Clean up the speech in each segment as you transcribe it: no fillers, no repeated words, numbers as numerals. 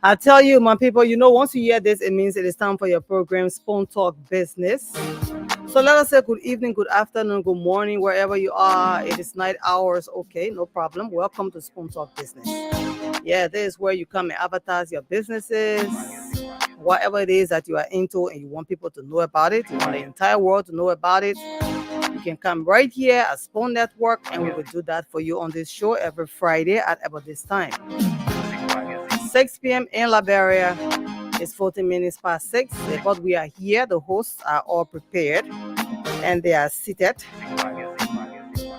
I tell you, my people, once you hear this, it means it is time for your program, Spoon Talk Business. So let us say good evening, good afternoon, good morning, wherever you are. It is night hours. Okay, no problem. Welcome to Spoon Talk Business. Yeah, this is where you come and advertise your businesses, whatever it is that you are into and you want people to know about it. You want the entire world to know about it. You can come right here at Spoon Network and we will do that for you on this show every Friday at about this time. 6 p.m. in Liberia. It's 14 minutes past 6. But we are here. The hosts are all prepared and they are seated.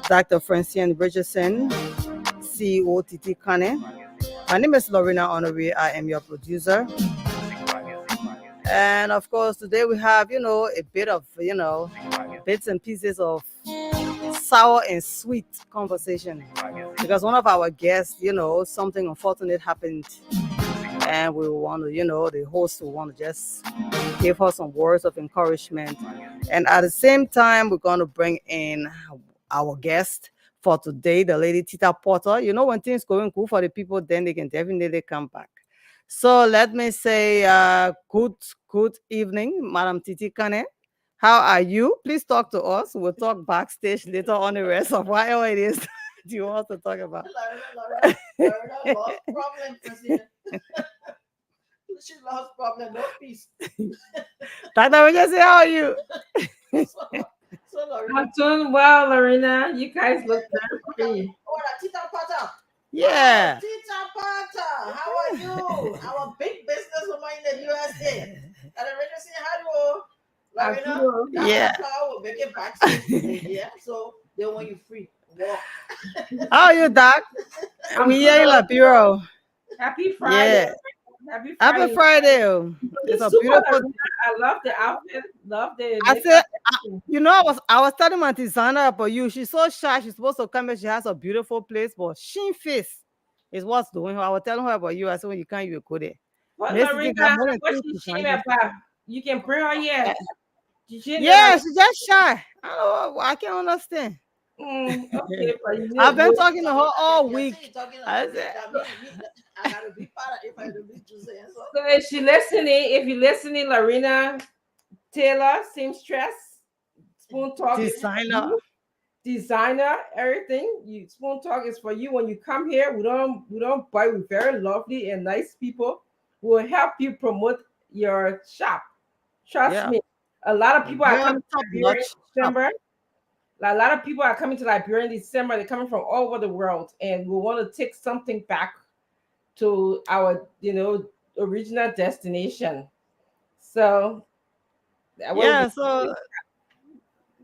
Dr. Francine Richardson, CEO Titi Kane. My name is Lorena Honoré. I am your producer. And of course, today we have, a bit of, bits and pieces of sour and sweet conversation. Because one of our guests, something unfortunate happened. And we want to, the host will want to just give her some words of encouragement. And at the same time, we're going to bring in our guest for today, the lady Tita Porter. When things going cool for the people, then they can definitely come back. So let me say good evening, Madam Titi Kane. How are you? Please talk to us. We'll talk backstage later on the rest of whatever it is do you want to talk about. Lorena, problem, President. She lost problem, no peace. Dr. Richardson, how are you? So Lorena. I'm doing well, Lorena. You guys look very pretty. Oh, Tita Potter. Yeah. Oh, Tita Potter, how are you? Our big businesswoman in the USA. Dr. Richardson, hello. Lorena, yeah. We'll make it backstage today, yeah? So they want you free. Walk. How are you, Doc? We here in Liberia. Happy Friday. Yeah. Happy Friday. It's a beautiful. I love the outfit. Love the. I said, I was telling my designer about you. She's so shy. She's supposed to come here. She has a beautiful place, but she face is what's doing her. I was telling her about you. I said, when you can't, you go there. What, Lorena, what she shame about? You can bring her here. Yeah, she's just shy. I can't understand. Okay, I've been talking to her all week. I gotta be part of it if I do be Tuesday. So if she listening, Lorena Taylor, seamstress, Spoon Talk designer, everything. Spoon Talk is for you. When you come here, we don't buy. We're very lovely and nice people. We'll help you promote your shop. Trust me. A lot of people are coming to Liberia in December. A lot of people are coming to Liberia in December. They're coming from all over the world, and we want to take something back to our, original destination. So, so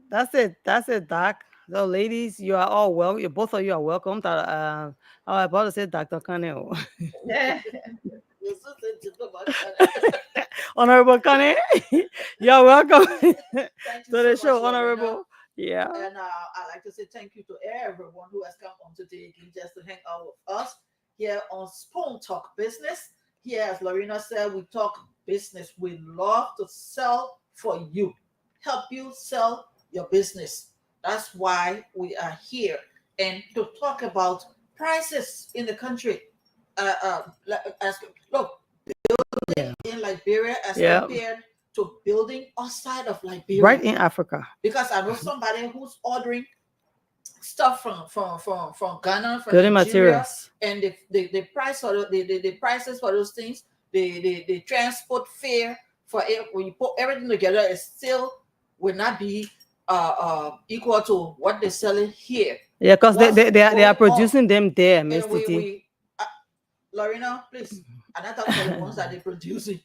that's it, Doc. So, ladies, you are all welcome. Both of you are welcome. I was about to say Dr. Kane. Yeah. Honorable Kane, you're welcome to the show, Honorable. Yeah. And I'd like to say thank you to everyone who has come on today just to hang out with us here on Spoon Talk Business. Here, as Lorena said, we talk business. We love to sell for you, help you sell your business. That's why we are here, and to talk about prices in the country. Building in Liberia as compared to building outside of Liberia, right in Africa. Because I know somebody who's ordering stuff from Ghana, from building Nigeria, materials, and the price for the prices for those things, the transport fare for it, when you put everything together, it still will not be equal to what they're selling here. Yeah, because they are producing them there, Miss Titi. Lorena, please, and I thought for the ones that they're producing.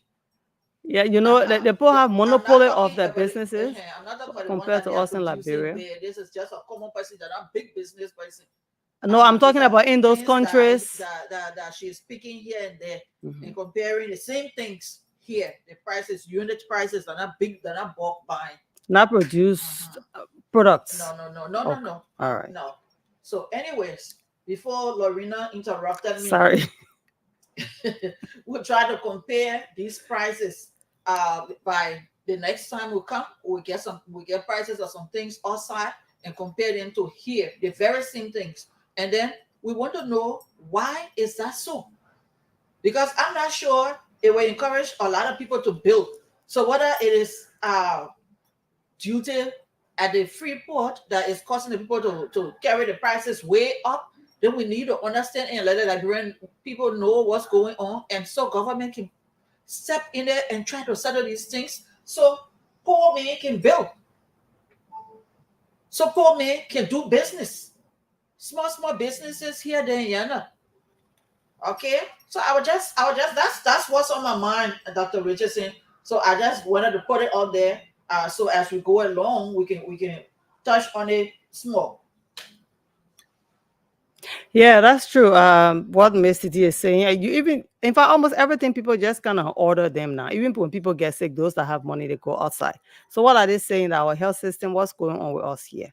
Yeah, the people have monopoly of their businesses compared to us in Liberia. This is just a common person that are big business person. No, I'm talking about in those countries that she's speaking here and there, and comparing the same things here. The prices, unit prices are not big, they're not bulk buying. Not produced products. No. All right. No. So, anyways, before Lorena interrupted me, sorry. We'll try to compare these prices. By the next time we come, we get prices of some things outside and compare them to here, the very same things. And then we want to know, why is that so? because I'm not sure it will encourage a lot of people to build. So whether it is duty at the free port that is causing the people to carry the prices way up, then we need to understand and let the Liberian people know what's going on, and so government can step in there and try to settle these things so poor men can build, so poor men can do business, small businesses here, there, and yonder. Okay, so I was just that's what's on my mind, Dr. Richardson. So I just wanted to put it out there. So as we go along, we can touch on it small. Yeah, that's true. What Miss Titi is saying, you even, in fact, almost everything people just kind of order them now. Even when people get sick, those that have money, they go outside. So what are they saying? That our health system, what's going on with us here?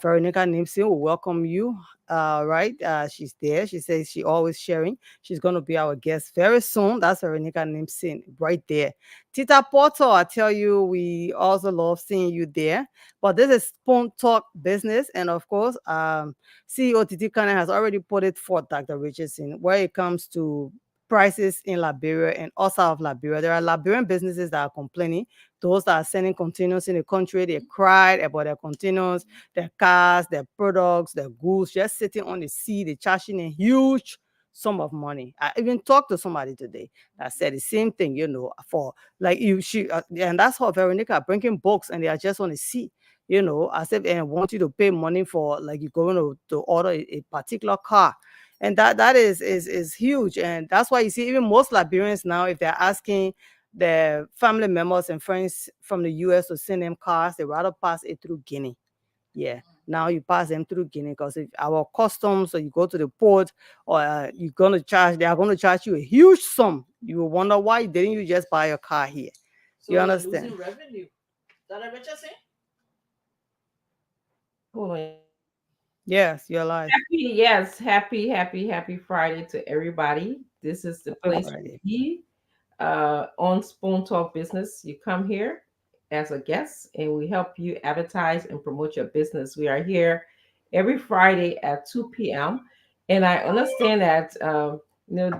Veronica Nimson will welcome you. Right, she's there. She says she always sharing. She's going to be our guest very soon. That's Veronica Nimson right there. Tita Porto, I tell you, we also love seeing you there. But this is Spoon Talk Business, and of course, CEO Titi Kane has already put it forth, Dr. Richardson, where it comes to prices in Liberia and outside of Liberia. There are Liberian businesses that are complaining. Those that are sending containers in the country, they cried about their containers, their cars, their products, their goods just sitting on the sea. They're charging a huge sum of money. I even talked to somebody today that said the same thing, for like and that's how Veronica are bringing books and they are just on the sea, as if and want you to pay money for like you're going to order a particular car. And that is huge. And that's why you see even most Liberians now, if they're asking their family members and friends from the US to send them cars, they rather pass it through Guinea. Yeah. Now you pass them through Guinea because if our customs or you go to the port or they are going to charge you a huge sum. You will wonder why didn't you just buy a car here? So You we are losing understand? revenue. Dr. Richardson? Hold on. Yes, you're live. Happy Friday to everybody. This is the Happy place to Friday. be on Spoon Talk Business. You come here as a guest and we help you advertise and promote your business. We are here every Friday at 2 p.m. And I understand that,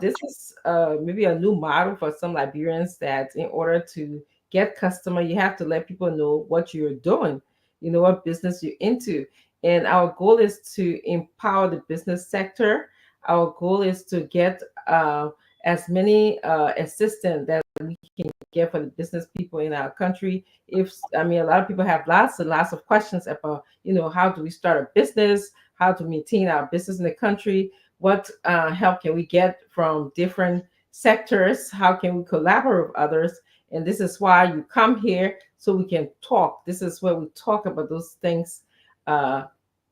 this is maybe a new model for some Liberians that in order to get customer, you have to let people know what you're doing, what business you're into. And our goal is to empower the business sector. Our goal is to get as many assistance that we can get for the business people in our country. A lot of people have lots and lots of questions about, how do we start a business? How to maintain our business in the country? What help can we get from different sectors? How can we collaborate with others? And this is why you come here so we can talk. This is where we talk about those things uh,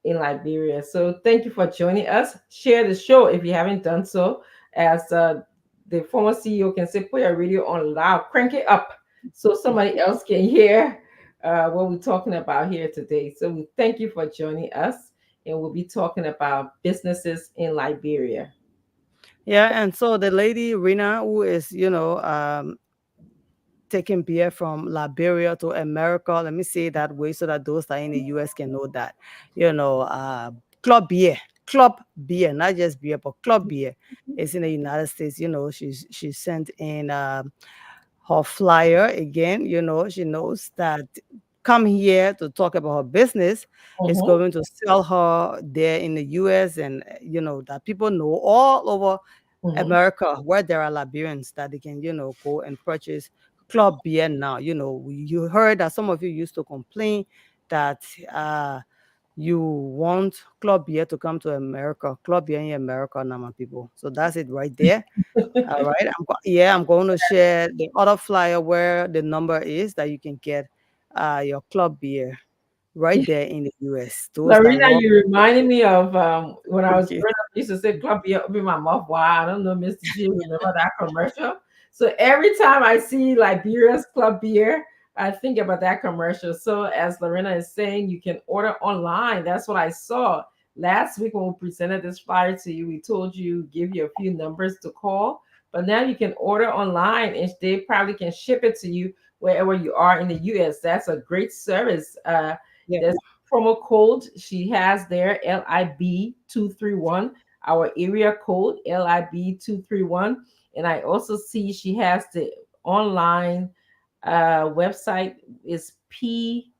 in Liberia. So thank you for joining us. Share the show if you haven't done so. As the former CEO can say, put your radio on loud, crank it up so somebody else can hear what we're talking about here today. So we thank you for joining us, and we'll be talking about businesses in Liberia. Yeah, and so the lady Rina, who is, taking beer from Liberia to America. Let me say it that way so that those that are in the US can know that, club beer, not just beer, but club beer is in the United States. She sent in her flyer again. She knows that come here to talk about her business is Mhm, going to sell her there in the US, and that people know all over mhm. America where there are Liberians that they can, go and purchase club beer now. You heard that some of you used to complain that you want club beer to come to America, club beer in America now, my people. So that's it right there. All right. I'm going to share the other flyer where the number is that you can get your club beer right there in the US. Those that Larina, love you reminded me of when I was okay. growing up, I used to say club beer open my mouth. Wow, I don't know, Mr. G, remember that commercial? So every time I see Liberia's club beer, I think about that commercial. So as Lorena is saying, you can order online. That's what I saw last week when we presented this flyer to you. We told you give you a few numbers to call, but now you can order online and they probably can ship it to you wherever you are in the US. That's a great service. Yeah. There's promo code she has there, LIB231, our area code, LIB231. And I also see she has the online website is P.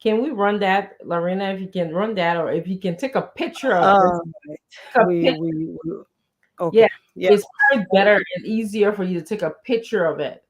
Can we run that, Lorena? If you can run that, or if you can take a picture of this, Right. take a We, pic- we, we, yeah, okay. Yeah. it's probably better and easier for you to take a picture of it.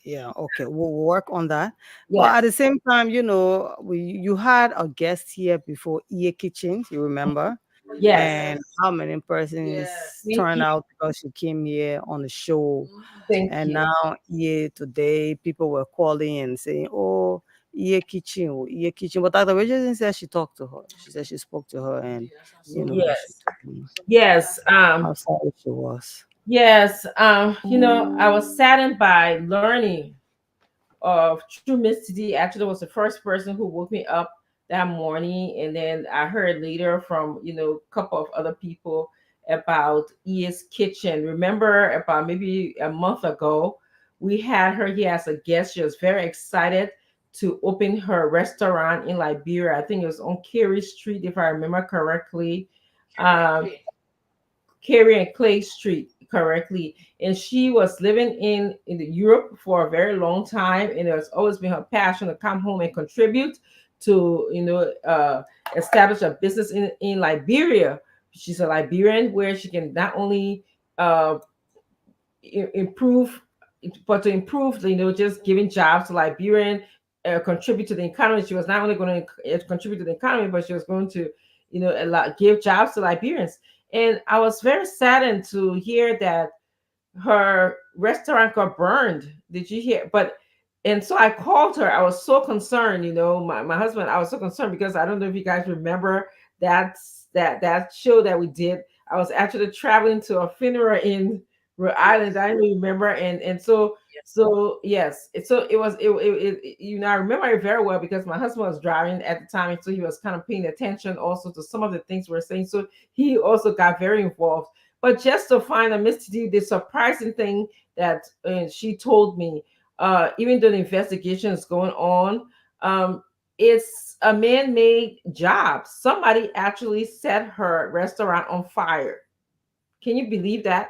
Yeah, okay. We'll work on that. But at Yes, the same time, you had a guest here before, EA Kitchen, you remember? Oh, yes. And yes, how many persons yes. Thank turned you. out because she came here on the show. Mhm. Thank And you. now, EA today, people were calling and saying, "Oh, EA Kitchen, oh, EA Kitchen." But Dr. Richardson said she talked to her. She said she spoke to her, and Yes, I'm sorry. she Yes, told me yes. how sorry she was. Yes, I was saddened by learning of True Mysticity. Actually, was the first person who woke me up that morning, and then I heard later from a couple of other people about Ia's Kitchen. Remember, about maybe a month ago, we had her here as a guest. She was very excited to open her restaurant in Liberia. I think it was on Carey Street, if I remember correctly. Carry and Um, Clay. Carrie and Clay Street correctly. And she was living in Europe for a very long time, and it has always been her passion to come home and contribute to establish a business in Liberia. She's a Liberian where she can not only uh, improve, but to improve, just giving jobs to Liberian, contribute to the economy. She was not only going to contribute to the economy, but she was going to, give jobs to Liberians. And I was very saddened to hear that her restaurant got burned. Did you hear? And so I called her. I was so concerned, my husband, I was so concerned because I don't know if you guys remember that show that we did. I was actually traveling to a funeral in Rhode Island. I don't remember. And so yes. So I remember it very well because my husband was driving at the time, and so he was kind of paying attention also to some of the things we were saying. So he also got very involved. But just to find a Miss D, the surprising thing that she told me, even though the investigation is going on, um, it's a man-made job. Somebody actually set her restaurant on fire. Can you believe that?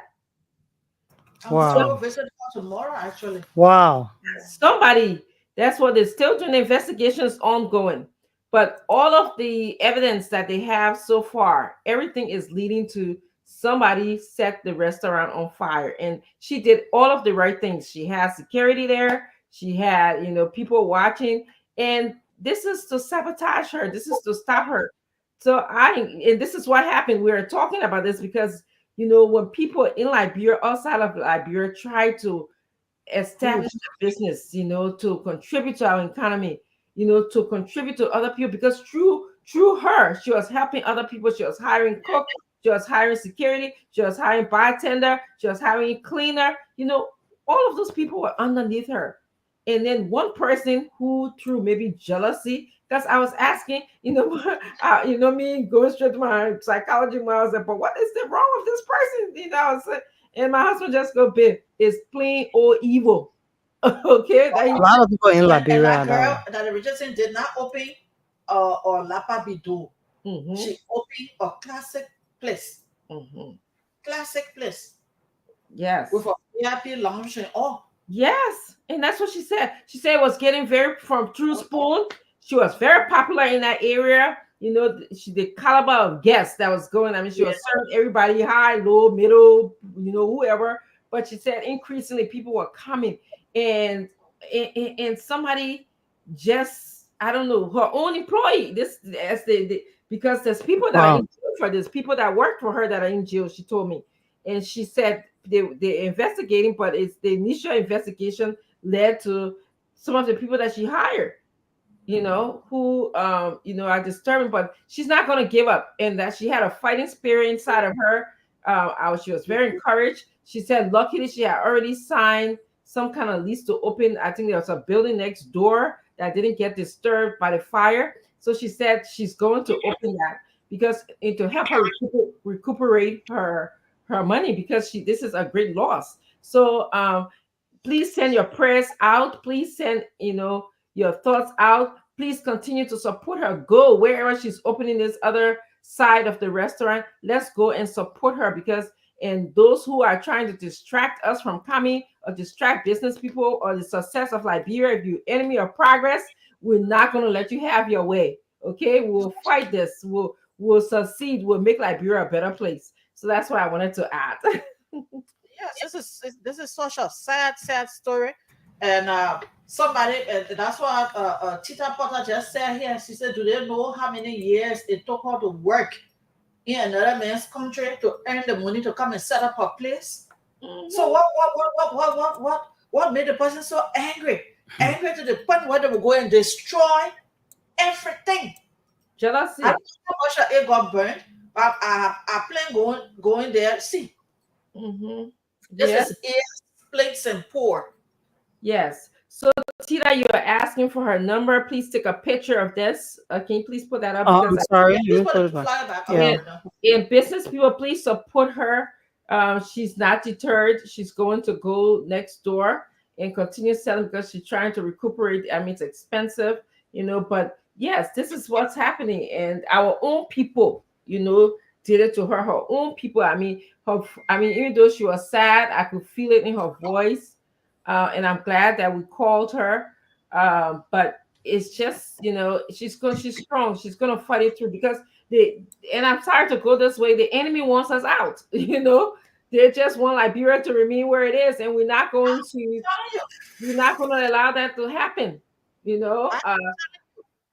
I'm going to So go Wow. visit her tomorrow, actually. Wow. somebody, that's what they're still doing. The investigation is ongoing. But all of the evidence that they have so far, everything is leading to somebody set the restaurant on fire. And she did all of the right things. She has security there. She had, people watching. And this is to sabotage her. This is to stop her. And this is what happened. We are talking about this because, when people in Liberia, outside of Liberia, try to Move. establish a business, to contribute to our economy, to contribute to other people, because through her, she was helping other people. She was hiring cook, she was hiring security, she was hiring bartender, she was hiring cleaner. All of those people were underneath her. And then one person who, through maybe jealousy, because I was asking, me going straight to my psychology when I was like, but what is the wrong with this person? And my husband just go, babe, it's plain old evil. Okay. A lot of people in And Liberia that are that girl way. that Richardson did not open or Lapa Bidu. Mm-hmm, She opened a classic place. mm-hmm. Classic place with Yes. a VIP lounge and all. Yes. And that's what she said. She said it was getting very from True Spoon. She was very popular in that area. The caliber of guests that was going. I mean, she Yeah. was serving everybody high, low, middle, whoever. But she said increasingly people were coming, and and somebody just, I don't know, her own employee. This as because there's people that are Wow. in jail for this, people that work for her that are in jail. She told me, and she said they're investigating, but it's the initial investigation led to some of the people that she hired, who are disturbing, but she's not going to give up, and that she had a fighting spirit inside of her. She was very encouraged. She said luckily she had already signed some kind of lease to open. I think there was a building next door that didn't get disturbed by the fire, so she said she's going to open that because to help her recuperate her money, because this is a great loss. So please send your prayers out. Please send, your thoughts out. Please continue to support her. Go wherever she's opening this other side of the restaurant. Let's go and support her, because and those who are trying to distract us from coming or distract business people or the success of Liberia, if you enemy of progress, we're not going to let you have your way. Okay, we'll fight this. We'll succeed. We'll make Liberia a better place. So that's what I wanted to add. Yes, this is such a sad story, and somebody that's what Tita Potter just said here. She said, "Do they know how many years it took her to work in another man's country to earn the money to come and set up her place?" So what made the person so angry? Angry to the point where they will go and destroy everything. Jealousy. I don't know how much it got burned. I plan going there. See, this Yes. is plates and pour. Yes. So Tita, you are asking for her number. Please take a picture of this. Can you please put that up? I'm sorry. Please You put put the it back. flyer back Yeah. up. And business people, please support her. She's not deterred. She's going to go next door and continue selling because she's trying to recuperate. I mean, it's expensive, but yes, this is what's happening. And our own people, did it to her. Her own people. I mean, even though she was sad, I could feel it in her voice. And I'm glad that we called her. But it's just, she's strong. She's going to fight it through because and I'm sorry to go this way, the enemy wants us out. They just want Liberia to remain where it is, and we're not going to allow that to happen.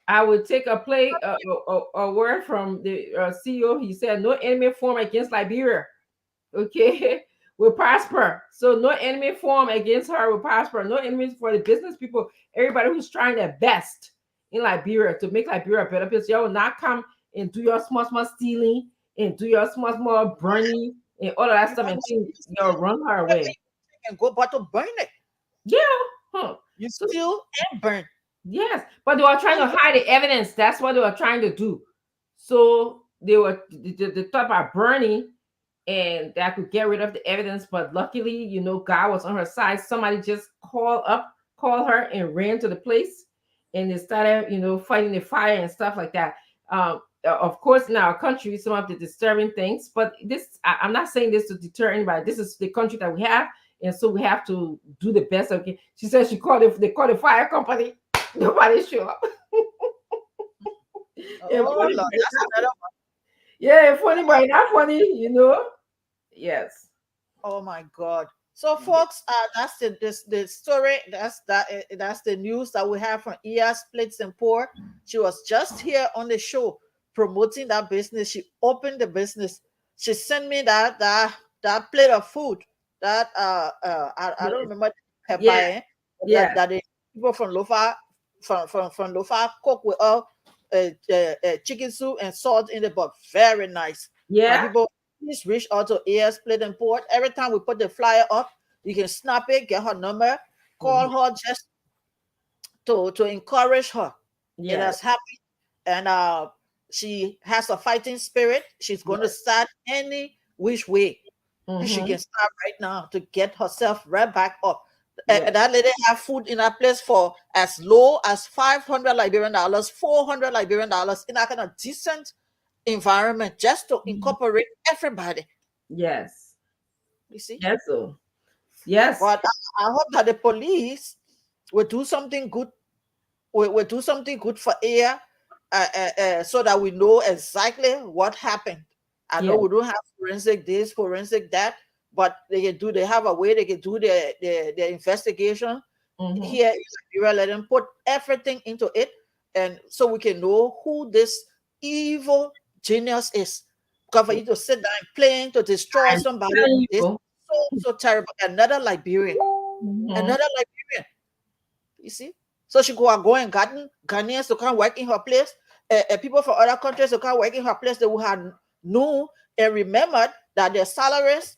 I would take a word from the CEO. He said, "No enemy form against Liberia." Okay, will prosper. So no enemy form against her will prosper. No enemies for the business people. Everybody who's trying their best in Liberia to make Liberia a better place. Y'all will not come and do your small stealing and do your small burning and all of that stuff and think you'll run her away. And go but to burn it. Yeah. Huh. You steal and burn. Yes. But they were trying to hide the evidence. That's what they were trying to do. So they thought about burning and that could get rid of the evidence. But luckily, God was on her side. Somebody just called her and ran to the place, and they started, fighting the fire and stuff like that. Of course, in our country, some of the disturbing things, but I'm not saying this to deter anybody. This is the country that we have, and so we have to do the best. Okay, she said they called the fire company. Nobody showed up. Lord, that's another one. Yeah, funny, but not funny, Yes. Oh my God. So, folks, that's the story. That's the news that we have from Iya's Plates and Pour. She was just here on the show promoting that business. She opened the business. She sent me that plate of food that I don't remember her buying. Yeah. That the people from Lofa from Lofa cook with chicken soup and salt in the pot. Very nice. Yeah. People, please reach out to Iya's Plate and Pour. Every time we put the flyer up, you can snap it, get her number, call her just to encourage her. Yeah. It has happened, and she has a fighting spirit. She's going to start any which way. She can start right now to get herself right back up. That lady have food in that place for as low as $500 Liberian dollars, $400 Liberian dollars in that kind of decent environment, just to incorporate everybody. Yes. You see? Yes. So. Yes. But I hope that the police will do something good. Will do something good for Iya, so that we know exactly what happened. I know we don't have forensic this, forensic that, but they can do. They have a way they can do their investigation here in Liberia. Let them put everything into it, and so we can know who this evil genius is. Because for you to sit down playing to destroy somebody is so terrible. Another Liberian. You see? So she go and Ghanaians to come work in her place. People from other countries to come work in her place. They will have known and remembered that their salaries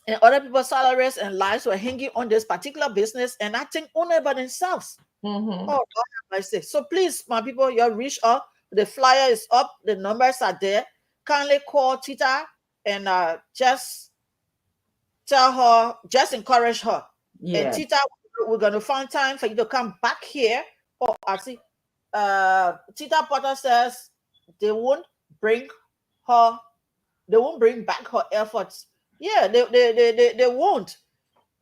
and other people's salaries and lives were hanging on this particular business and acting only by themselves. Oh, God have mercy. So please, my people, you reach out. The flyer is up. The numbers are there. Kindly call Tita and just tell her, just encourage her. And Tita, we're going to find time for you to come back here. Oh, I see. Tita Potter says they won't bring back her efforts. Yeah, they won't.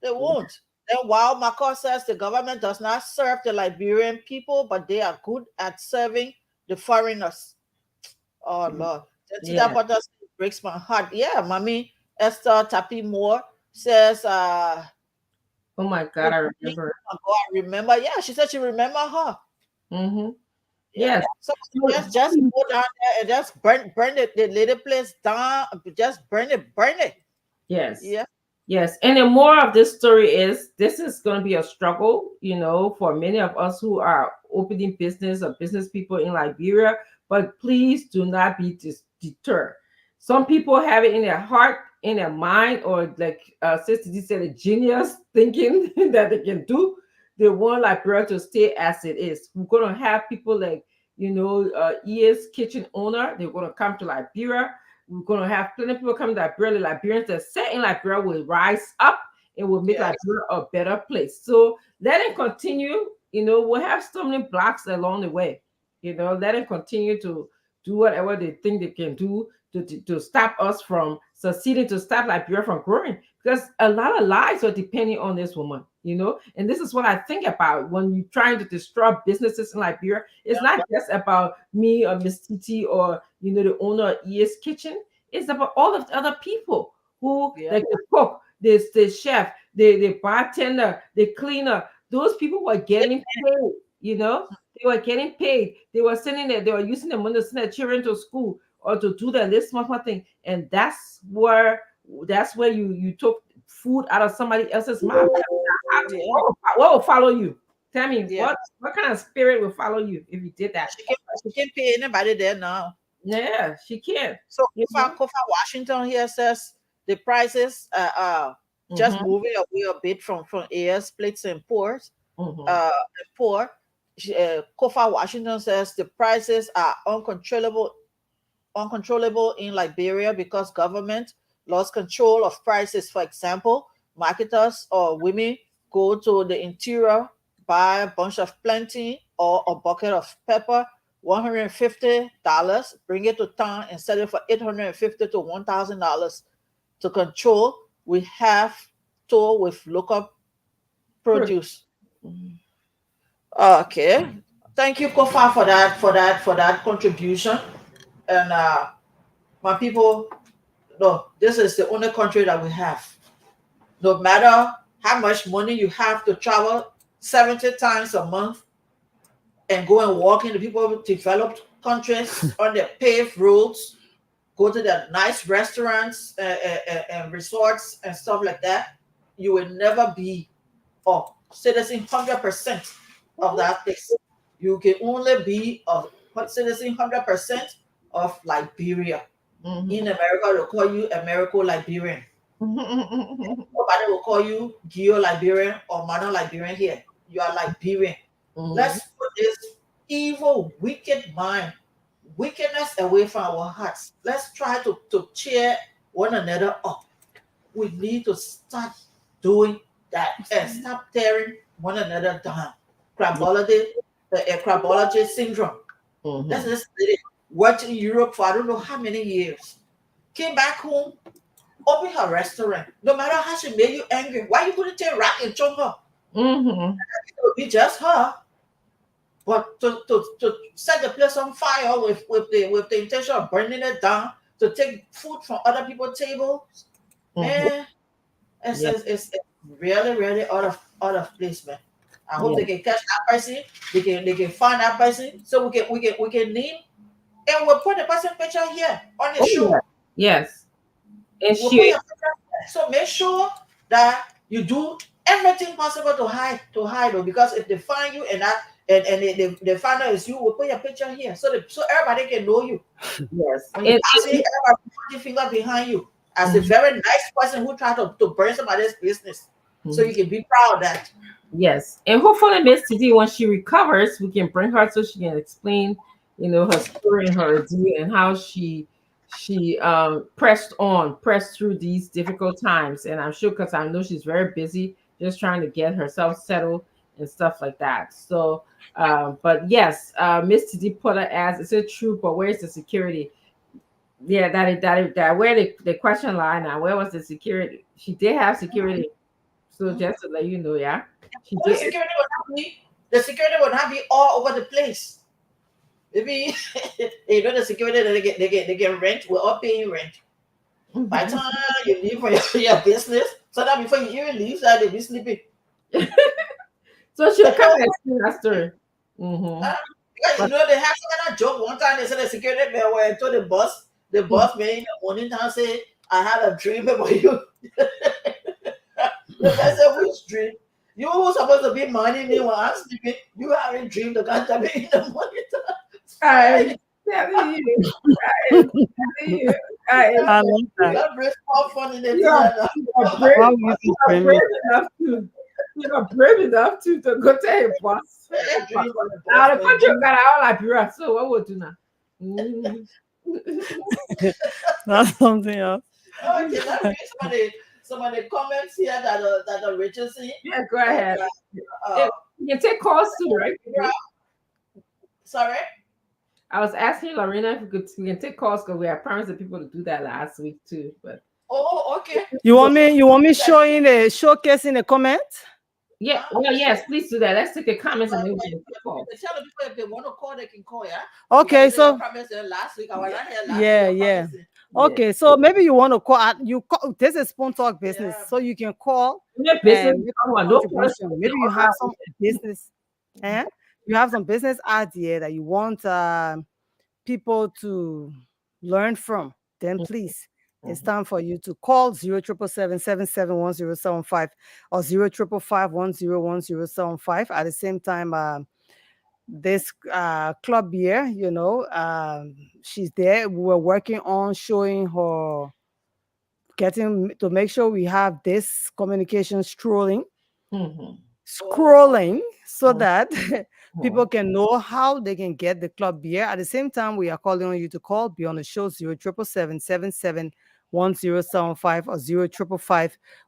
They won't. And while Marcos says the government does not serve the Liberian people, but they are good at serving the foreigners. Oh Lord. That Yeah. part just breaks my heart. Yeah, mommy Esther Tapi Moore says Oh my God, good I morning. remember. Oh, God, I remember. Yeah, she said she remember her. Mm-hmm. Yeah. Yes. So just go down there and just burn the little place down. Just burn it. Yes. Yeah. Yes. And the more of this story is this is going to be a struggle, for many of us who are opening business or business people in Liberia. But please do not be deterred. Some people have it in their heart, in their mind, or like Sister D said, a genius thinking that they can do. They want Liberia to stay as it is. We're going to have people like, ES kitchen owner. They're going to come to Liberia. We're going to have plenty of people coming to Liberia. The Liberians that set in Liberia will rise up and will make Yes. Liberia a better place. So let it continue. We'll have stumbling blocks along the way. Let it continue to do whatever they think they can do to stop us from succeeding, to stop Liberia from growing. Because a lot of lives are depending on this woman, And this is what I think about when you're trying to destroy businesses in Liberia. It's not just about me or Miss Titi or the owner of ES Kitchen. It's about all of the other people who, like the cook, the chef, the bartender, the cleaner. Those people were getting paid, They were getting paid. They were sending it. They were using the money to send their children to school or to do the this small thing. And that's where you took food out of somebody else's mouth. What will follow you? Tell me, Yeah. what kind of spirit will follow you if you did that? She can't pay anybody there now. Yeah, she can. So Kofa Washington here says the prices just moving away a bit from air splits and pours. Pour. Kofa Washington says the prices are uncontrollable in Liberia because government lost control of prices. For example, marketers or women go to the interior, buy a bunch of plantain or a bucket of pepper, $150, bring it to town and sell it for $850 to $1,000 to control. We have to with local produce. Okay. Thank you, Kofa, for that contribution. And my people, no, this is the only country that we have. No matter how much money you have to travel 70 times a month and go and walk in the people developed countries on their paved roads, go to the nice restaurants and resorts and stuff like that, you will never be a citizen 100% of that place. You can only be a citizen 100% of Liberia. In America, they'll call you Americo-Liberian. Nobody will call you Geo-Liberian or Mono-Liberian here. You are Liberian. Let's put this evil, wicked mind, wickedness away from our hearts. Let's try to cheer one another up. We need to start doing that and stop tearing one another down. Crabology syndrome. That's this lady worked in Europe for I don't know how many years. Came back home, opened her restaurant. No matter how she made you angry, why you couldn't take rock and choke her? It would be just her. But to set the place on fire with the intention of burning it down, to take food from other people's tables, man, it's really, really out of place, man. I hope they can catch that person. They can find that person so we can name and we'll put the person picture here on the show. Yes. And we'll put your picture here. So make sure that you do everything possible to hide because if they find you and they find out it's you, we'll put your picture here so everybody can know you. Yes. When you see everybody put your finger behind you as a very nice person who tried to burn somebody's business. So you can be proud of that. Yes. And hopefully Miss Titi, when she recovers, we can bring her so she can explain, her story and her idea and how she pressed through these difficult times. And I'm sure because I know she's very busy just trying to get herself settled and stuff like that. So but yes, Miss Titi Potter asks, is it true, but where's the security? Yeah, that where the question lie now. Where was the security? She did have security. So Mhm. just to let you know, yeah, she Well, did. the security will not be all over the place. Maybe the security they get rent. We're all paying rent. By the time you leave for your business, so that before you even leave, that they be sleeping. So she'll They come know, and explain that story. Mm-hmm. because But they have some kind of joke. One time they said the security man went to the boss man in the morning time say, "I had a dream about you." The man said, "Which dream? You were supposed to be minding me while I'm sleeping. You haven't dreamed to come me in the morning time." I'm telling you, I'm telling you, I I love You that. got brave more fun in the you thing are, and that. you are brave, Why would you you be are dreaming? brave enough to, you are brave enough to go tell your boss. Yeah, dream about the Now boss the man. country got all Liberia, so what would do now? Mhm. That's something else. Okay, let's read some of the comments here that Rachel see. Yeah, go And ahead. uh, It, you can take calls too, right? sorry. I was asking Lorena if we can take calls because we had promised the people to do that last week too. But Oh, okay. You want me? You want me That, showing the showcase in the comments? yeah, well, yes, please do that. Let's take the comments and But maybe we can take calls. they tell the people if they want to call, they can call, yeah. Because Okay, you know your so promise last week. I was not here last week. yeah, Your yeah. promise. Yeah. Okay, so maybe you want to call. You call. This is Spoon Talk business, Yeah. so you can call Your business, and make come a on, no contribution. person Maybe you have some business, eh? You have some business idea that you want people to learn from. Then please, it's time for you to call 0777771075 or 0555101075. At the same time, this club here, she's there. We're working on showing her, getting to make sure we have this communication Mm-hmm. Oh, scrolling okay. so that Mm-hmm. people can know how they can get the club beer. At the same time, we are calling on you to call, be on the show 0777771075 or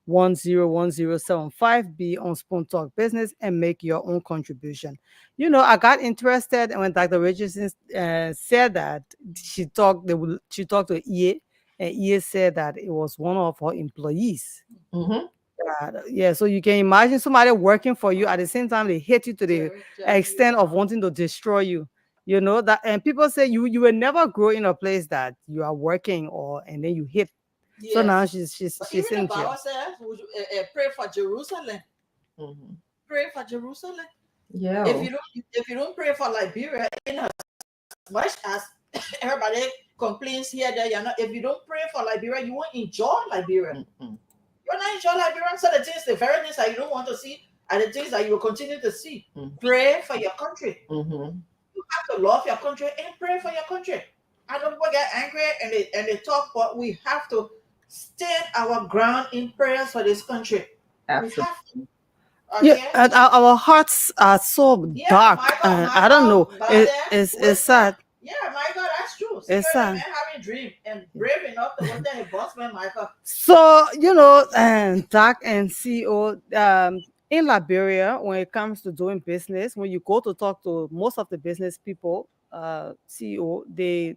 0555101075. Be on Spoon Talk Business and make your own contribution. I got interested when Dr. Richardson said that she talked to EA, and EA said that it was one of her employees. Mm-hmm. Yeah, so you can imagine somebody working for you at the same time they hate you to the Jerry, extent of wanting to destroy you. You know that, and people say you will never grow in a place that you are working or and then you hit. So now yes. But she's even the in Bible jail. says, pray for Jerusalem. Mm-hmm. Pray for Jerusalem. If Yeah. you don't pray for Liberia, in as much as everybody complains here that you're not. If you don't pray for Liberia, you won't enjoy Liberia. Mm-hmm. You're not enjoy Liberia. So the very things that you don't want to see, are the things that you will continue to see. Pray for your country. Mm-hmm. You have to love your country and pray for your country. I don't people get angry and they talk, but we have to stand our ground in prayers for this country. We Absolutely. have to. Yeah, Okay. and our hearts are so Yeah, dark. Michael, I don't Michael, know. Biden, It's Wisdom. sad. Yeah, Michael, that's true. It's Security sad. man having dream and brave enough to go tell his boss man, Michael. So, Doc and CEO, in Liberia, when it comes to doing business, when you go to talk to most of the business people, CEO, they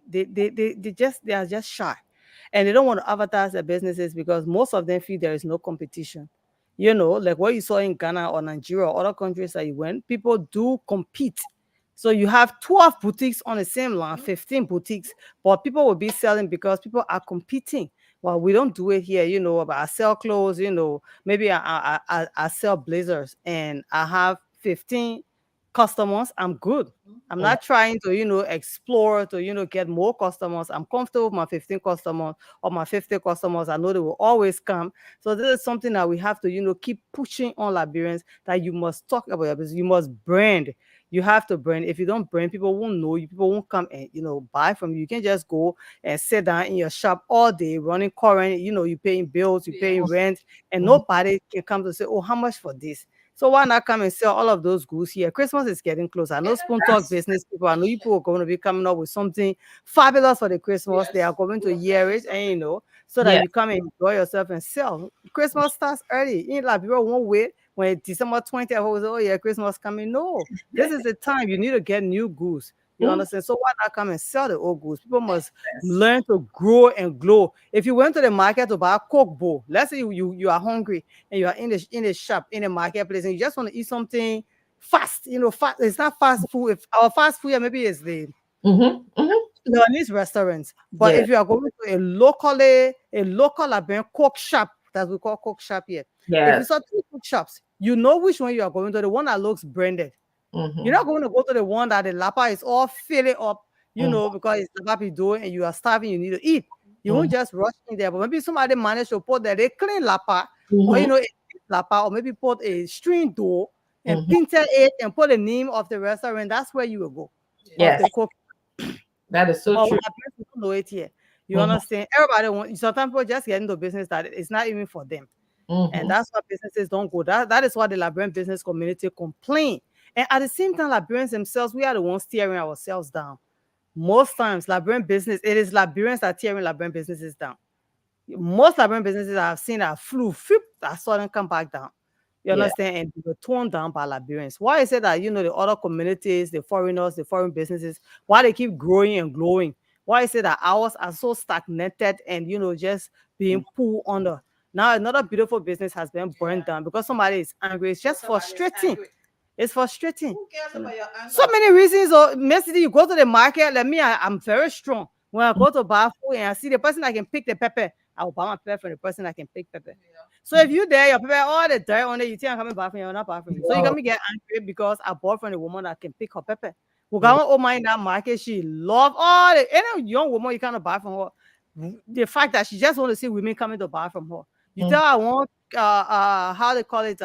are just shy, and they don't want to advertise their businesses because most of them feel there is no competition. Like what you saw in Ghana or Nigeria or other countries that you went, people do compete. So you have 12 boutiques on the same line, 15 boutiques, but people will be selling because people are competing. Well, we don't do it here, but I sell clothes, maybe I sell blazers and I have 15 customers. I'm good. I'm not trying to, explore to, get more customers. I'm comfortable with my 15 customers or my 50 customers. I know they will always come. So this is something that we have to, keep pushing on Liberians, that you must talk about your business. You must brand. You have to brand. If you don't brand, people won't know you. People won't come and, buy from you. You can't just go and sit down in your shop all day running current, you're paying bills, you're paying Yes. rent, and Mhm. nobody can come to say, oh, how much for this? So why not come and sell all of those goods here? Christmas is getting close. I know Spoon Talk That's business people, I know you people are going to be coming up with something fabulous for the Christmas. They are Yes. going to We're hear planning it, and something. so that yeah. you come and enjoy yourself and sell. Christmas starts early. In like people won't wait when December 20th, oh yeah, Christmas coming. No, this is the time you need to get new goods. You understand? So why not come and sell the old goods? People must learn to grow and glow. If you went to the market to buy a Coke bowl, let's say you are hungry and you are in the shop, in the marketplace, and you just want to eat something fast, fast. It's not fast food. If our fast food, yeah, maybe it's the Lebanese restaurants. But Yeah. if you are going to a local Liberian cook shop, that we call cook shop here. If you Yes. saw two cook shops, you know which one you are going to, the one that looks branded. You're not going to go to the one that the lapa is all filling up, because it's lapa doing and you are starving, you need to eat. You won't just rush in there. But maybe somebody managed to put that they clean lapa, or a lapa, or maybe put a string door and painted it and put the name of the restaurant. That's where you will go. Yes. Of the cook. That is so But true. we don't know it here. You understand? Everybody wants. Sometimes people just get into business that it's not even for them, and that's why businesses don't go. That is why the Liberian business community complain. And at the same time, Liberians themselves, we are the ones tearing ourselves down. Most times, Liberian business, it is Liberians that are tearing Liberian businesses down. Most Liberian businesses I've seen that flew, that saw them come back down. You Yeah. understand? And they were torn down by Liberians. Why is it that, the other communities, the foreigners, the foreign businesses, why they keep growing and growing? Why is it that ours are so stagnated and, just being pulled under? Now, another beautiful business has been burned down because somebody is angry. It's just frustrating. It's frustrating. Who cares about your anger? So many reasons. Or Messi, you go to the market. Like me, I'm very strong. When I go to buy food and I see the person that can pick the pepper, I will buy my pepper from the person that can pick pepper. Yeah. So if you there, your pepper all the dirt on it, you think I'm coming back from you, I'm not back from you. So you can get angry because I bought from the woman that can pick her pepper. We got one woman in that market. She love all the any young woman you cannot buy from her. The fact that she just want to see women coming to buy from her. You tell her I want how they call it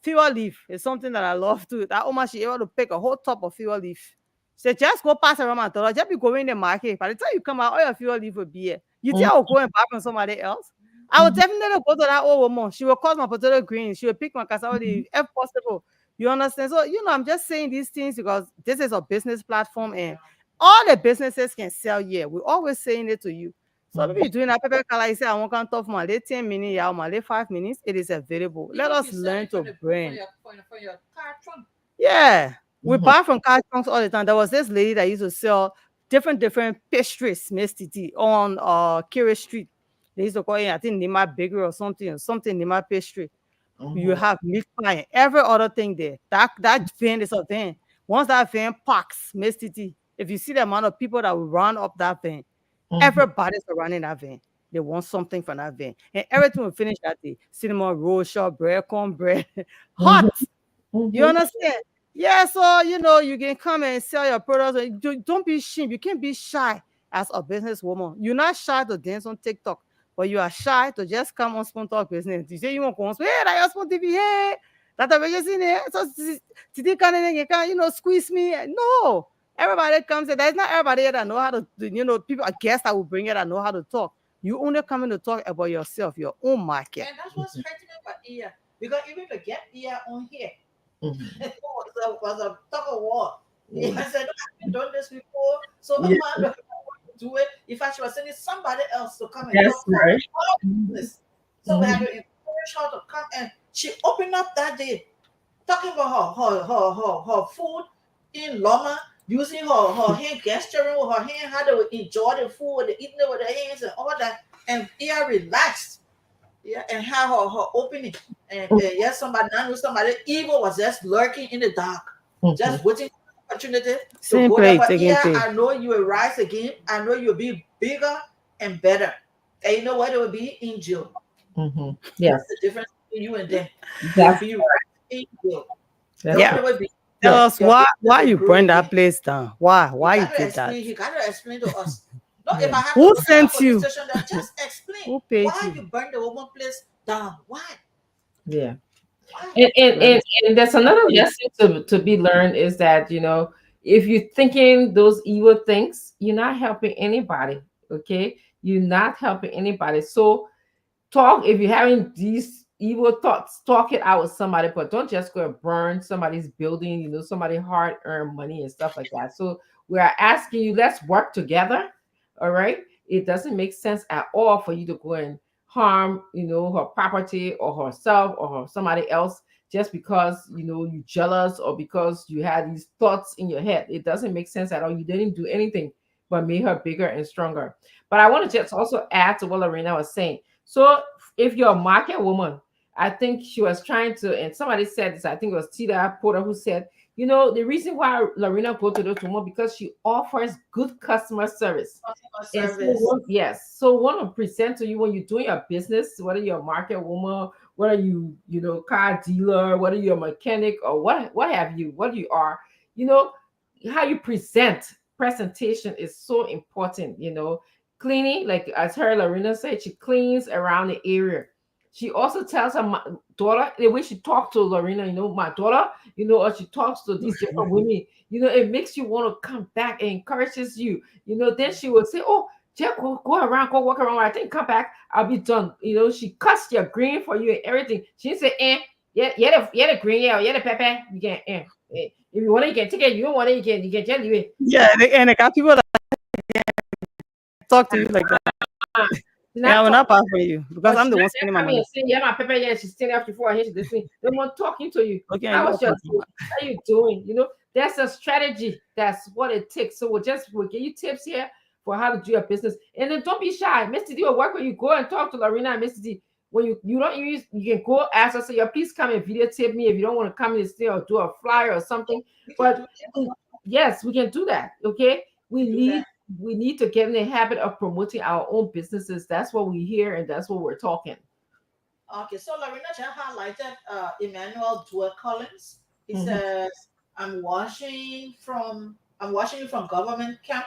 fewer leaf is something that I love too. That woman she able to pick a whole top of fewer leaf. She said, just go pass around my daughter. Just be going in the market. By the time you come out, all your fewer leaf will be here. You think I will go and buy from somebody else? I will definitely go to that old woman. She will cut my potato green. She will pick my cassava if possible. You understand? So, I'm just saying these things because this is a business platform and all the businesses can sell here. We're always saying it to you. So maybe you're doing that paper color, you say, I want to talk for my 10 minutes, yeah, my 5 minutes. It is available. Let us learn to brand. For your car trunk. Yeah. We buy from car trunks all the time. There was this lady that used to sell different pastries, Miss Titi, on Kira Street. They used to call it, I think, Nima Bakery or something Nima Pastry. You have meat pie and every other thing there. That van is a van. Once that van parks, Miss Titi, if you see the amount of people that will run up that van, everybody's running that van. They want something from that van. And everything will finish that day. Cinnamon roll, shortbread, cornbread, hot. You understand? Yeah, so you can come and sell your products. And don't be ashamed. You can't be shy as a businesswoman. You're not shy to dance on TikTok, but you are shy to just come on Spoon Talk Business. You say you want to come, hey, that your Spoon TV, hey, that I'm just in there. So today you can squeeze me. No, everybody comes in. There's not everybody that know how to, people, I guess I will bring it that know how to talk. You only come in to talk about yourself, your own market. And that's what's hurting about ear. Because even to get ear on here, it was a tug of war. I said, I've done this before, so I'm not do it. In fact, she was sending somebody else to come and That's talk right. for this. So we had to encourage her to come, and she opened up that day talking about her food in Loma, using her hand gesturing with her hand, how to enjoy the food, eating it with her hands and all that, and ear relaxed. Yeah, and how her opening. And yes, somebody evil was just lurking in the dark, just waiting for the opportunity to go there. But yeah, I know you will rise again. I know you'll be bigger and better. And you know what? It will be in jail. Yes. That's the difference between you and them. That's be in jail. Yeah. Tell us why you burn that place down. Why you did that? You gotta explain to us. No, if I have who sent you? Station, just explain who paid why you burned the woman place down. Why? Yeah. And there's another lesson to be learned is that if you're thinking those evil things, you're not helping anybody. Okay, you're not helping anybody. So if you're having these evil thoughts, talk it out with somebody, but don't just go and burn somebody's building, somebody hard-earned money and stuff like that. So we are asking you, let's work together. All right. It doesn't make sense at all for you to go and harm, her property or herself or somebody else just because you jealous or because you had these thoughts in your head. It doesn't make sense at all. You didn't do anything but made her bigger and stronger. But I want to just also add to what Lorena was saying. So if you're a market woman, I think she was trying to, and somebody said this, I think it was Tita Porter who said, the reason why Lorena go to those women because she offers good customer service. Customer And so service. yes, so want to present to you when you're doing your business, whether you're a market woman, whether car dealer, whether you're a mechanic or what have you, what you are, how you presentation is so important. Cleaning, like as her Lorena said, she cleans around the area. She also tells her daughter the way she talks to Lorena, my daughter, or she talks to these different women, it makes you want to come back and encourages you. Then she will say, oh, Jeff, go around, go walk around. I think come back, I'll be done. She cuts your green for you and everything. She didn't say, yeah, the green, yeah, the pepper. You can, If you want it, you can take it. You don't want it, you can just leave it. Yeah, and they got people that talk to you like that. Yeah, I will not pass for you because I'm the one spending my money. Yeah, my pepper, yeah, she's standing up before I hear this thing. They want talking to you. Okay, How are you doing? That's a strategy. That's what it takes. So we'll give you tips here for how to do your business. And then don't be shy. Mr. D will work when you go and talk to Lorena and Mr. D. When you don't use, you can go ask us, say, please come and videotape me if you don't want to come in stay or do a flyer or something. But yes, we can do that. Okay. We need to get in the habit of promoting our own businesses. That's what we hear and that's what we're talking. Okay, so Lorena just highlighted Emmanuel Dwell Collins. He says, I'm watching from government camp,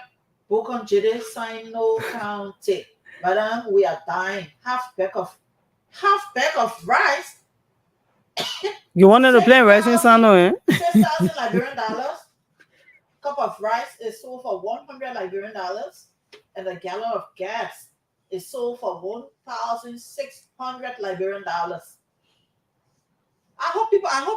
Bokon Jide, Sino County. Madam, we are dying. Half bag of rice. You wanted to play rice in Sano, eh? 6,000 Liberian dollars. Cup of rice is sold for 100 Liberian dollars, and a gallon of gas is sold for 1,600 Liberian dollars. I hope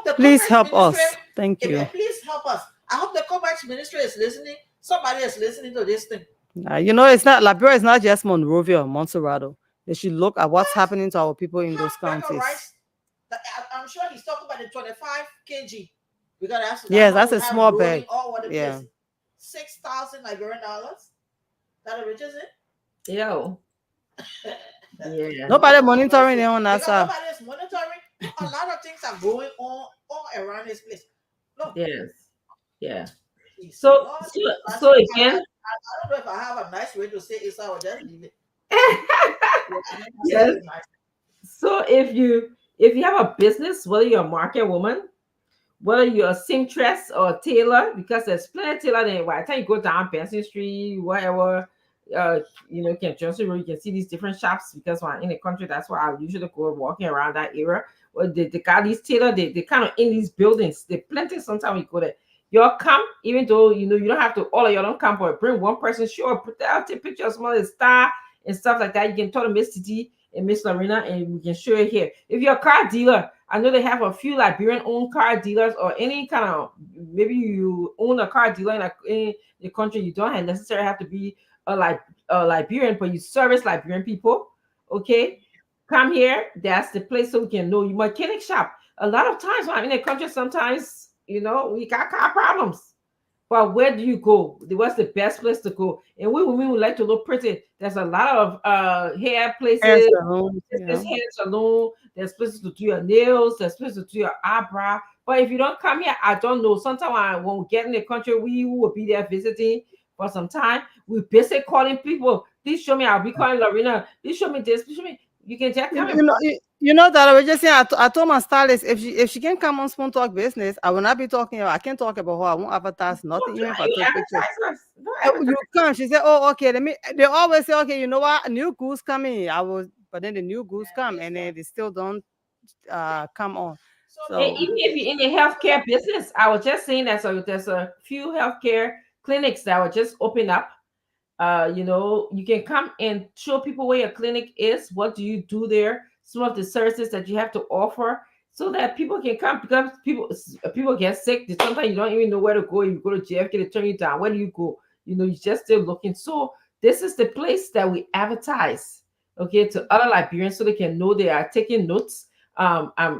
the please help us. Ministry, Thank you. Please help us. I hope the Commerce Ministry is listening. Somebody is listening to this thing. It's not Liberia is not just Monrovia or Montserrado. They should look at what's happening to our people in those counties. Rice, I'm sure he's talking about the 25 kg. We gotta ask. Yes, that's a small bag. Yeah, 6,000 Liberian dollars. That reaches it. Yo. Yeah. Nobody monitoring them on that side. Nobody is monitoring. A lot of things are going on all around this place. No. Yes. Yeah. So again, I don't know if I have a nice way to say it, so I'll just leave it. Yes. So if you have a business, whether you're a market woman, whether you're a seamstress or a tailor, because there's plenty of tailor there. By the time you go down Benson Street, whatever, Johnson Road, you can see these different shops because when I'm in the country, that's where I usually go walking around that area. Well, they got these tailor, they kind of in these buildings. They plenty sometimes we go there. Y'all come, even though you don't have to, all of y'all don't come, but bring one person, sure, I'll take pictures of small star and stuff like that. You can talk to Miss Titi and Miss Lorena, and we can show it here. If you're a car dealer, I know they have a few Liberian-owned car dealers or any kind of, maybe you own a car dealer in the country. You don't necessarily have to be a Liberian, but you service Liberian people. Okay, come here. That's the place so we can know you. Mechanic shop. A lot of times when I'm in the country, sometimes we got car problems. But where do you go? What's the best place to go? And we women would like to look pretty. There's a lot of hair places. Hair salon. There's places to do your nails. There's places to do your eyebrow. But if you don't come here, I don't know. Sometimes when we get in the country, we will be there visiting for some time. We basically calling people. Please show me. I'll be calling Lorena. Please show me this. Please show me. You can just come. That I was just saying. I told my stylist if she can come on Spoon Talk Business, I will not be talking. I can't talk about her. I won't advertise nothing. Even if I take pictures. You come. She said, "Oh, okay." They always say, "Okay, you know what? New goose coming." But then the new goose come, and then they still don't come on. So even if you're in the healthcare business, I was just saying that. So there's a few healthcare clinics that will just open up. You can come and show people where your clinic is. What do you do there? Some of the services that you have to offer, so that people can come, because people get sick. Sometimes you don't even know where to go. You go to JFK, they turn you down. Where do you go? You're just still looking. So this is the place that we advertise, okay, to other Liberians so they can know they are taking notes.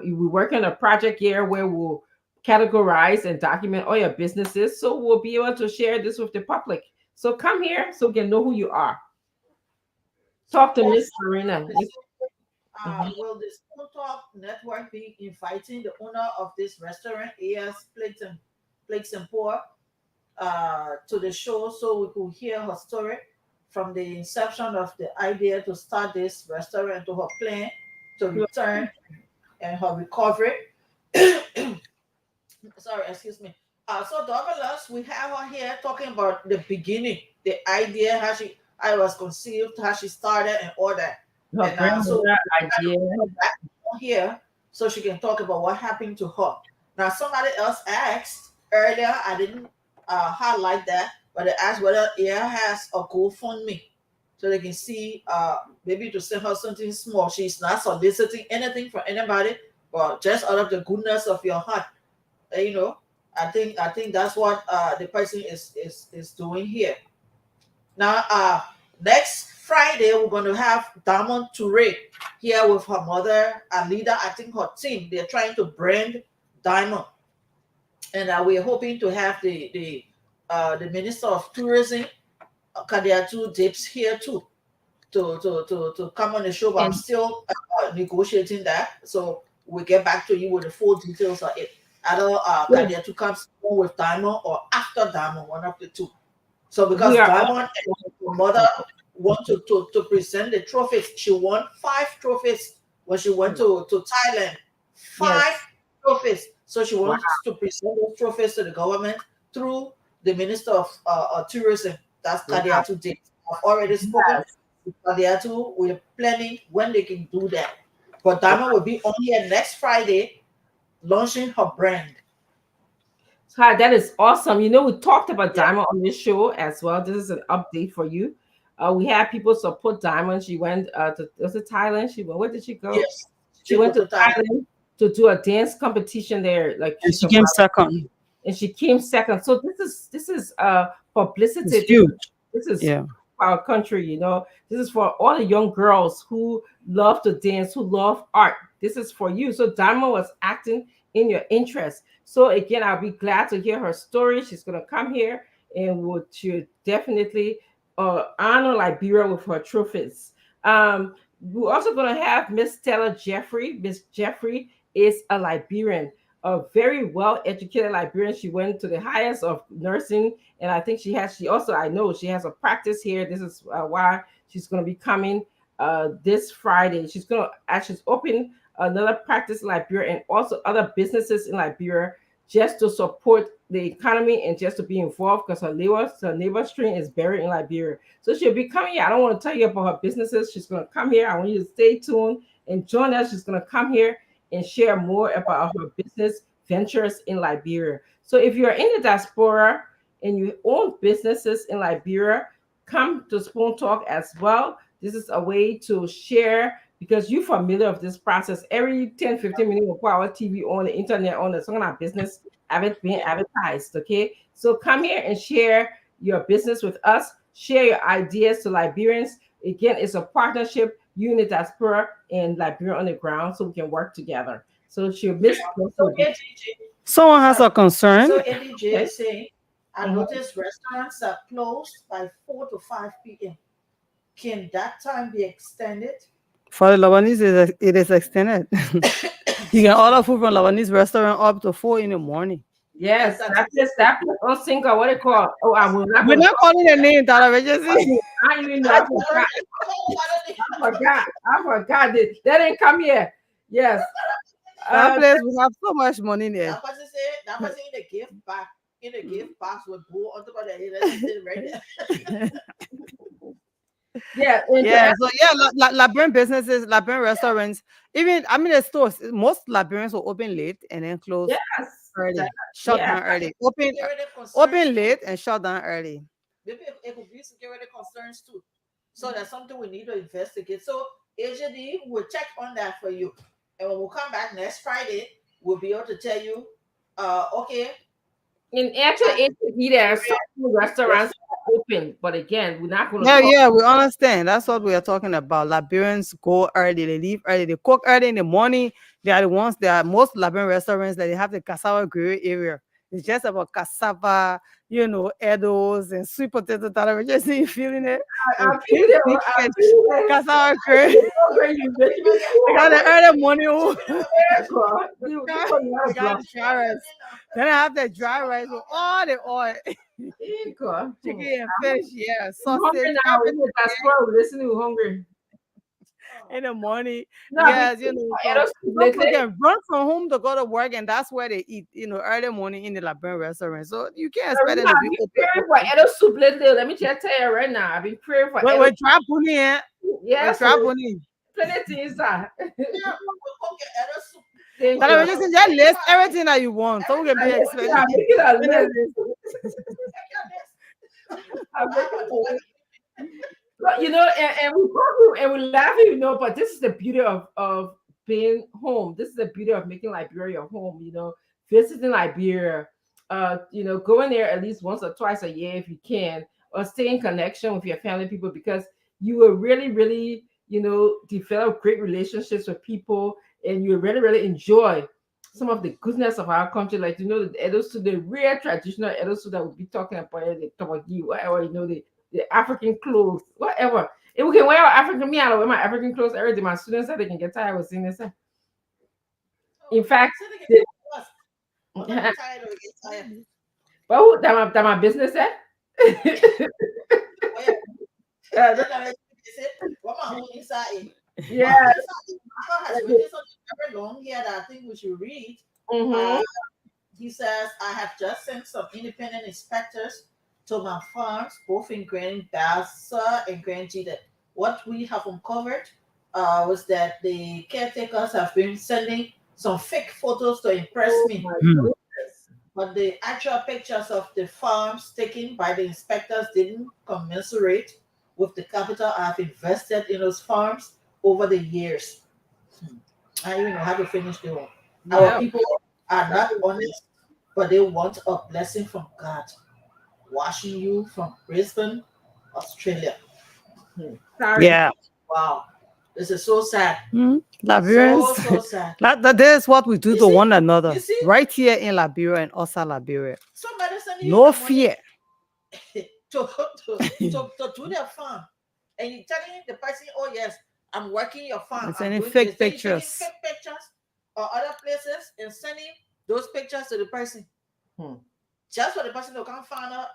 We work on a project here where we'll categorize and document all your businesses, so we'll be able to share this with the public. So come here so we can know who you are. Talk to Miss Serena. Will the Spoon Talk Network be inviting the owner of this restaurant, AS Plates and Pour, to the show so we could hear her story from the inception of the idea to start this restaurant to her plan to return and her recovery? Sorry, excuse me. So Douglas, we have her here talking about the beginning, the idea, how it was conceived, how she started, and all that. And so idea here so she can talk about what happened to her. Now, somebody else asked earlier, I didn't highlight that, but they asked whether Air has a GoFundMe so they can see maybe to send her something small. She's not soliciting anything from anybody, but just out of the goodness of your heart. You know, I think that's what the person is doing here. Now, next Friday we're going to have Diamond Toure here with her mother, Alida. I think her team. They're trying to brand Diamond, and we're hoping to have the Minister of Tourism, Kadiatu Dips, here too to come on the show. But I'm still negotiating that, so we'll get back to you with the full details of it. Either Kadiatu comes on with Diamond or after Diamond, one of the two. So because Diamond and her mother want to present the trophies. She won 5 trophies when she went to Thailand. 5 trophies. So she wants to present those trophies to the government through the Minister of Tourism. That's Kadiatu Day. I've already spoken to Kadiatu. We're planning when they can do that. But Diamond will be on here next Friday launching her brand. Hi, that is awesome. You know, we talked about Diamond on this show as well. This is an update for you. We had people support Diamond. She went to Thailand. She went. Where did she go? Yes, she went to Thailand to do a dance competition there. Like, and she came second. And she came second. So this is publicity. It's huge. This is for our country. You know, this is for all the young girls who love to dance, who love art. This is for you. So Diamond was acting in your interest. So again, I'll be glad to hear her story. She's gonna come here and she'll definitely honor Liberia with her trophies. We're also gonna have Miss Stella Jeffrey. Miss Jeffrey is a Liberian, a very well-educated Liberian. She went to the highest of nursing, and I think I know she has a practice here. This is why she's gonna be coming this Friday. She's gonna actually open another practice in Liberia and also other businesses in Liberia just to support the economy and just to be involved because her neighbor stream is buried in Liberia. So she'll be coming here. I don't want to tell you about her businesses. She's going to come here. I want you to stay tuned and join us. She's going to come here and share more about her business ventures in Liberia. So if you're in the diaspora and you own businesses in Liberia, come to Spoon Talk as well. This is a way to share because you're familiar with this process. Every 10, 15 minutes, we'll put our TV on, the internet on, the song our business being advertised, okay? So come here and share your business with us. Share your ideas to Liberians. Again, it's a partnership, you in the diaspora and Liberia on the ground, so we can work together. So she'll miss. Someone has a concern. So ADJ is saying, I noticed restaurants are closed by 4 to 5 p.m. Can that time be extended? For the Lebanese, it is extended. You can order food from Lebanese restaurant up to 4 in the morning. Yes, that on single. What they call? Oh, we're not calling the name, Dara. We just I even know. I forgot it. They didn't come here. Yes. That place we have so much money in there. That was in the gift box. In the gift box with bull on top of the head right there. So Liberian businesses, Liberian restaurants, even the stores, most Liberians will open late and then close early, shut down early. Open late and shut down early. Maybe it could be security concerns too. So that's something we need to investigate. So AJD will check on that for you. And when we come back next Friday, we'll be able to tell you, okay. In actual AJD, there are some restaurants open. But again, we're not going to Yeah, talk. yeah, we understand. That's what we are talking about. Liberians go early, they leave early, they cook early in the morning. They are the ones that most Liberian restaurants that they have the cassava grill area. It's just about cassava, edibles and sweet potato that just see you feeling it. And I feel big, it. big I fish, feel it. cassava grill. Okay, you making me They got the early morning. God. You They got got the dry rice. Then I have the dry rice with all the oil, God. chicken and fish, yeah, I'm sausage, hungry now. everything. That's why we're listening to hungry. In the morning. No, Yes, because some people lately, can run from home to go to work, and that's where they eat, early morning in the Liberian restaurant. So you can't expect them to I've be been open. praying for Edo soup lately. Let me just tell you right now. I've been praying for Wait, Edo wait, try pony, eh? Wait, Yes, try pony. plenty of things. Yeah, we cook it at a soup. Thank That you. I just list everything that you want, so we can be expecting. Yeah, make it a list. I'm making a list. But, and we talk and we laugh, but this is the beauty of being home. This is the beauty of making Liberia home, visiting Liberia, going there at least once or twice a year if you can, or stay in connection with your family people because you will really, really, develop great relationships with people and you really, really enjoy some of the goodness of our country, like the Edo, the real traditional Edo that we'll be talking about, the Tabagi, whatever, the African clothes, whatever. If we can wear our African, me, I wear my African clothes every day. My students said they can get tired of seeing this. In fact, but who that my business, eh? Yeah. Has written something very long here that I think we should read. He says, I have just sent some independent inspectors to my farms, both in Grand Bassa and Grand Jida. What we have uncovered was that the caretakers have been sending some fake photos to impress me. But the actual pictures of the farms taken by the inspectors didn't commensurate with the capital I've invested in those farms over the years. I even know how to finish the one. Our people are not honest, but they want a blessing from God. Watching you from Brisbane, Australia. Sorry. Yeah. Wow. This is so sad. Liberians. So sad. that is what we do to one another. Right here in Liberia and outside Liberia. Somebody sending no fear. To do their farm. And you're telling the person, oh yes, I'm working your farm. Sending fake pictures. Fake pictures or other places and sending those pictures to the person. Just for the person to come find out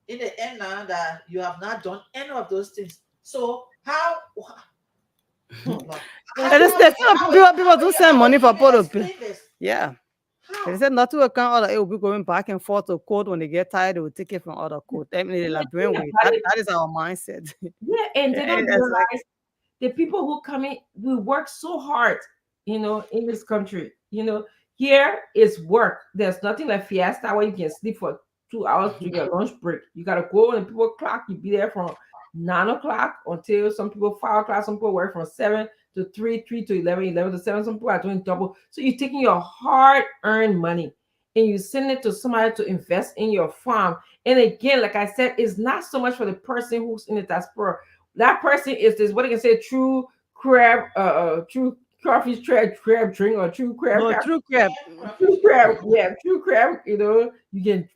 in the end now that you have not done any of those things. So how people do send money for photo. Yeah. They said not to account other it will be going back and forth to court when they get tired, they will take it from other court. I mean, that is our mindset. Yeah, and they don't realize the people who come in, we work so hard, in this country. Here is work. There's nothing like fiesta where you can sleep for 2 hours to your lunch break. You gotta go and people clock, you be there from 9 o'clock until some people 5 o'clock, some people work from 7 to 3, 3 to 11, 11 to 7. Some people are doing double. So you're taking your hard-earned money and you send it to somebody to invest in your farm. And again, like I said, it's not so much for the person who's in the diaspora. That person is this, what I can say, true crab, true crawfish crab drink or true crab. No, true crab. True crab, yeah, true crab, you can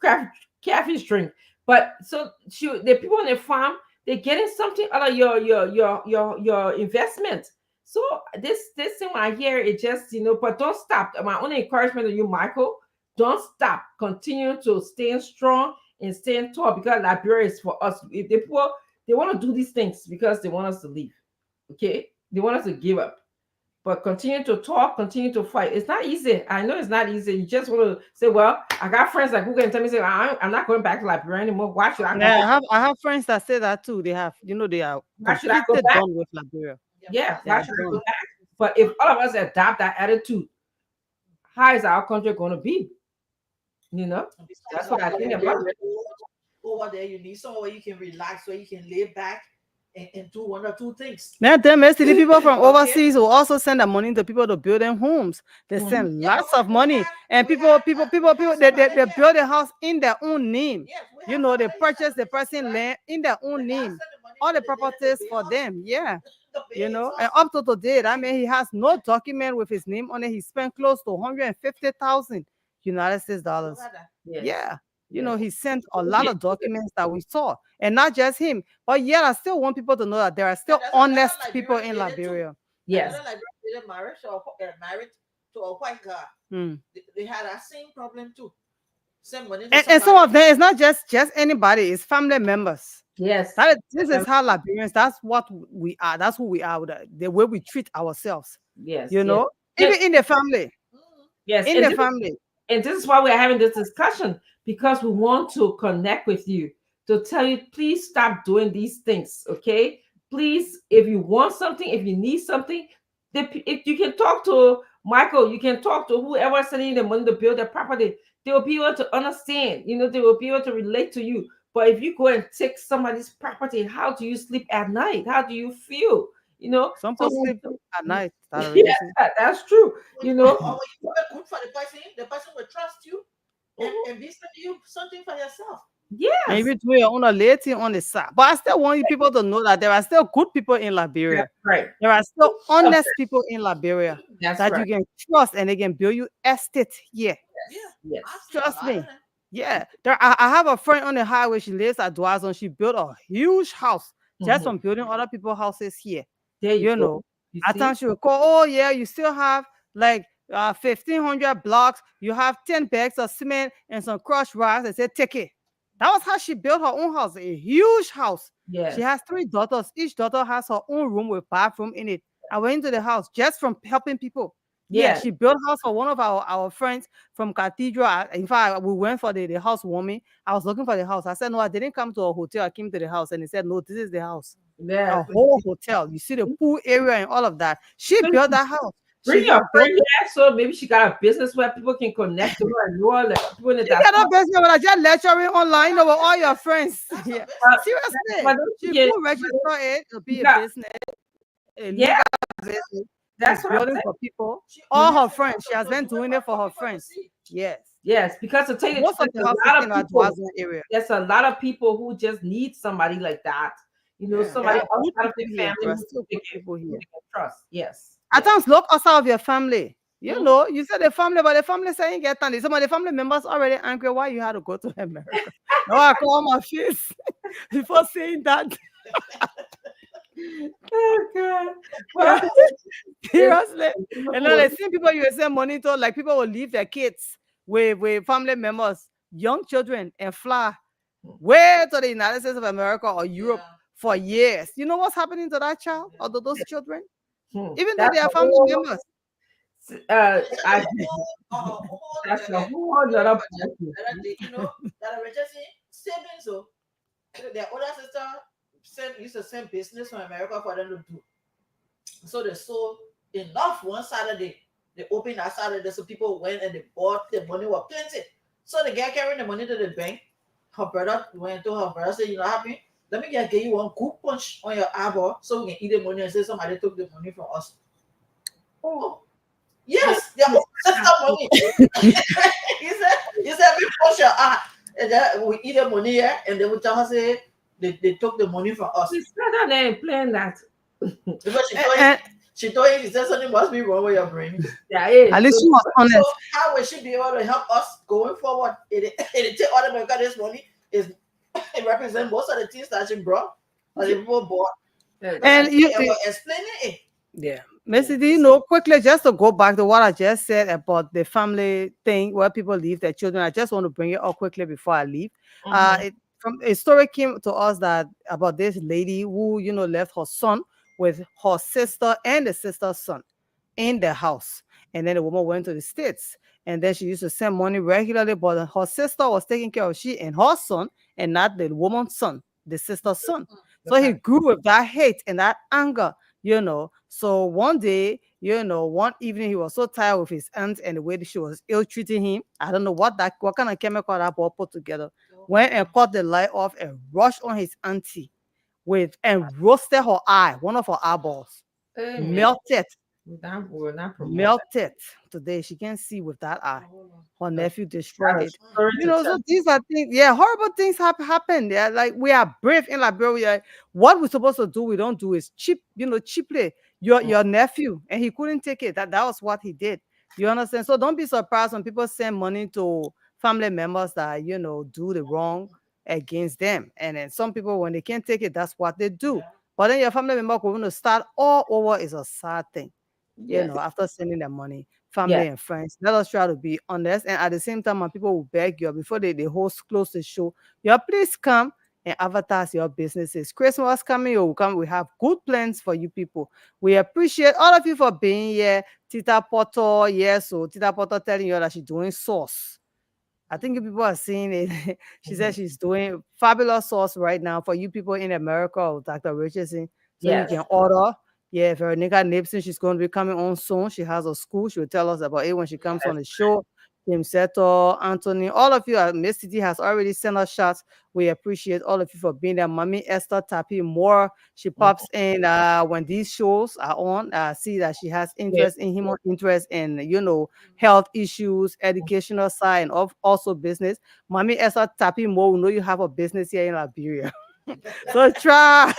catfish drink. But so the people on the farm, they're getting something out of your investment. So this thing right here, it just, but don't stop. My only encouragement to you, Michael, don't stop. Continue to stay strong and stay tall because Liberia is for us. If the people, they want to do these things because they want us to leave. Okay? They want us to give up. But continue to talk, continue to fight. It's not easy. I know it's not easy. You just want to say, well, I got friends who can tell me, say, I'm not going back to Liberia anymore. Why should I go back? I have friends that say that too. They have, they are completely done with Liberia. Yeah, why should I go back? But if all of us adopt that attitude, how is our country going to be? That's what I think about it. Over there, you need somewhere you can relax, where you can lay back and do one or two things. Man, them the people from Okay. overseas will also send the money to people to build them homes. They send lots of money, and people, they build a house in their own name. Yes, we You have know, they somebody purchase the send this, person right? land in their own The guy name. send the money All to the the lady to properties pay for us, them, yeah. to pay You his know, and house. up to today, I mean, he has no document with his name on it. He spent close to 150,000 United States dollars. Look at that. Yes. Yeah. You Yes. know, he sent a lot Yeah. of documents that we saw, and not just him. But yet, I still want people to know that there are still And there's another honest people Liberian in lady too. Liberia. Yes. Another Liberian married to a white guy. Hmm. They had that same problem too. Send money to And some somebody. of them, it's not just anybody, it's family members. Yes. This is how Liberians, that's what we are. That's who we are, with the way we treat ourselves. Yes. You know, Yes. even in the family. Mhm. Yes. In And the this, family. and this is why we're having this discussion, because we want to connect with you to tell you, please stop doing these things. Okay. Please, if you want something, if you need something, if you can talk to Michael, you can talk to whoever is sending you the money to build the property. They will be able to understand, you know, they will be able to relate to you. But if you go and take somebody's property, how do you sleep at night? How do you feel? You know, Some so people sleep at night. yeah, that's true. You know, Or when you work good for the person will trust you and be sending you something for yourself. And yes, you do your own lazy on the side. But I still want you people to know that there are still good people in Liberia. that's right. There are still honest people in Liberia That's that right. you can trust, and they can build you estate here. Yeah. Yes. I've seen a Trust lot me. of them. Yeah. I have a friend on the highway. She lives at Dwazon. She built a huge house just Mhm. from building other people's houses here. There you You go. know, You at see? times she will call, oh yeah, you still have like 1,500 blocks. You have 10 bags of cement and some crushed rocks. I said, take it. That was how she built her own house, a huge house. Yes. She has 3 daughters. Each daughter has her own room with bathroom in it. I went into the house just from helping people. Yeah, Yeah. she built house for one of our friends from Cathedral. In fact, we went for the housewarming. I was looking for the house. I said, no, I didn't come to a hotel. I came to the house. And he said, no, this is the house. Yeah. A whole hotel. You see the pool area and all of that. She built that house. Bring She your built friend here, so maybe she got a business where people can connect to her and know her, like people in You that. got no business with just lecturing online, you know, with all your friends. Yeah. But Seriously. don't She forget- could register it to be a Yeah. business. A Yeah. legal business. That's She's what I'm building saying. for people. She- All yes, her friends. She has so been do it doing it for her people to friends. see. Yes. Yes, because to tell you the Most of truth, the there's houses a lot in of our people. Dwazon area. There's a lot of people who just need somebody like that. You know, Yeah, somebody there are good outside of people their here. family There are who still they good can, people who here. they can trust. Yes. At yes. times, look outside of your family. You Mhm. know, you said the family, but the family saying get done. Some of the family members already angry why you had to go to America. Now I call my face before saying that. Oh God. Yeah, Well, seriously. And then I wonderful. see people you send money to, like people will leave their kids with family members, young children, and fly way to the United States of America or Europe Yeah. for years. You know what's happening to that child or to those children? Even though That's they are a family whole, members. I, Whole that's a level whole other that person. you know, that are just savings. So their older sister used to send business from America for them to do. So they sold enough one Saturday. They opened that Saturday, so people went and they bought. The money was plenty. So the girl carrying the money to the bank. Her brother went to her brother, said, "You know what happened? Let me get you one good punch on your eyeball so we can eat the money and say somebody took the money from us." Oh, yes, their own sister money. he said, we punch your eye. And then we eat the money here, and they would tell us say they took the money from us. It's better than playing that. Because And she told him, she said something must be wrong with your brain. Yeah, it at is. least she was So honest. how will she be able to help us going forward? It take all the because this money is it represents most of the things that she brought or the people bought. And you, were explaining it. yeah, Missy, do you know quickly just to go back to what I just said about the family thing where people leave their children? I just want to bring it up quickly before I leave. From a story came to us that about this lady who left her son with her sister and the sister's son in the house, and then the woman went to the States, and then she used to send money regularly, but her sister was taking care of she and her son, and not the woman's son, the sister's son. So he grew with that hate and that anger. So one day, one evening, he was so tired with his aunt and the way that she was ill treating him. I don't know what kind of chemical that boy put together. Went and cut the light off and rushed on his auntie with and roasted her eye, one of her eyeballs, Amen. melted. We're not promoting. Melted today. She can't see with that eye. Her No. nephew destroyed Got a it. story You to know, tell. so these are things, yeah, horrible things happen. Yeah, like we are brave in Liberia. What we're supposed to do, we don't do is cheaply. Your nephew, and he couldn't take it. That was what he did. You understand? So don't be surprised when people send money to family members that do the wrong against them. And then some people, when they can't take it, that's what they do. But then your family member going to start all over is a sad thing. Yes. After sending the money, Yeah. family and friends. Let us try to be honest. And at the same time, when people will beg you before they host close the show, please come and advertise your businesses. Christmas coming, you will come. We have good plans for you people. We appreciate all of you for being here. Tita Porter, yes, so Tita Porter telling you that she's doing sauce. I think you people are seeing it. She said she's doing fabulous sauce right now for you people in America or Dr. Richardson. So Yes. you can order. Yeah, Veronica Nipson, she's going to be coming on soon. She has a school. She will tell us about it when she comes on the show. Tim Seto, Anthony, all of you. Miss Titi has already sent us shots. We appreciate all of you for being there. Mommy Esther Tapi Moore, she pops in when these shows are on. See that she has interest in human interest in health issues, educational side, and also business. Mommy Esther Tapi Moore, we know you have a business here in Liberia. So try.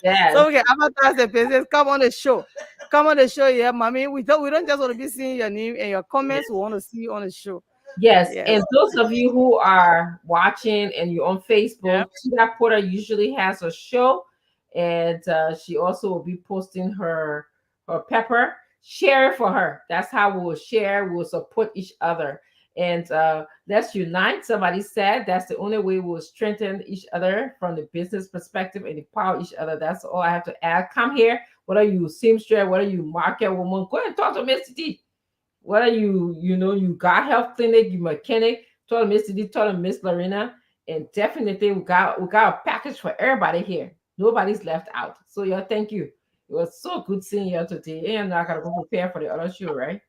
Yes. So we can advertise the business. Come on the show. Come on the show, yeah, mommy. We don't just want to be seeing your name and your comments. We want to see you on the show. Yes. Yes. And those of you who are watching and you're on Facebook, Tita Porter usually has a show, and she also will be posting her pepper. Share it for her. That's how we will share. We'll support each other. And let's unite. Somebody said that's the only way we'll strengthen each other from the business perspective and empower each other. That's all I have to add. Come here, whether you seamstress, whether you market woman, go and talk to Mr. D. Whether you got health clinic, you mechanic, talk to Mr. D, talk to Miss Lorena, and definitely we got a package for everybody here. Nobody's left out. So yeah, thank you. It was so good seeing you today. And I gotta go prepare for the other show, right?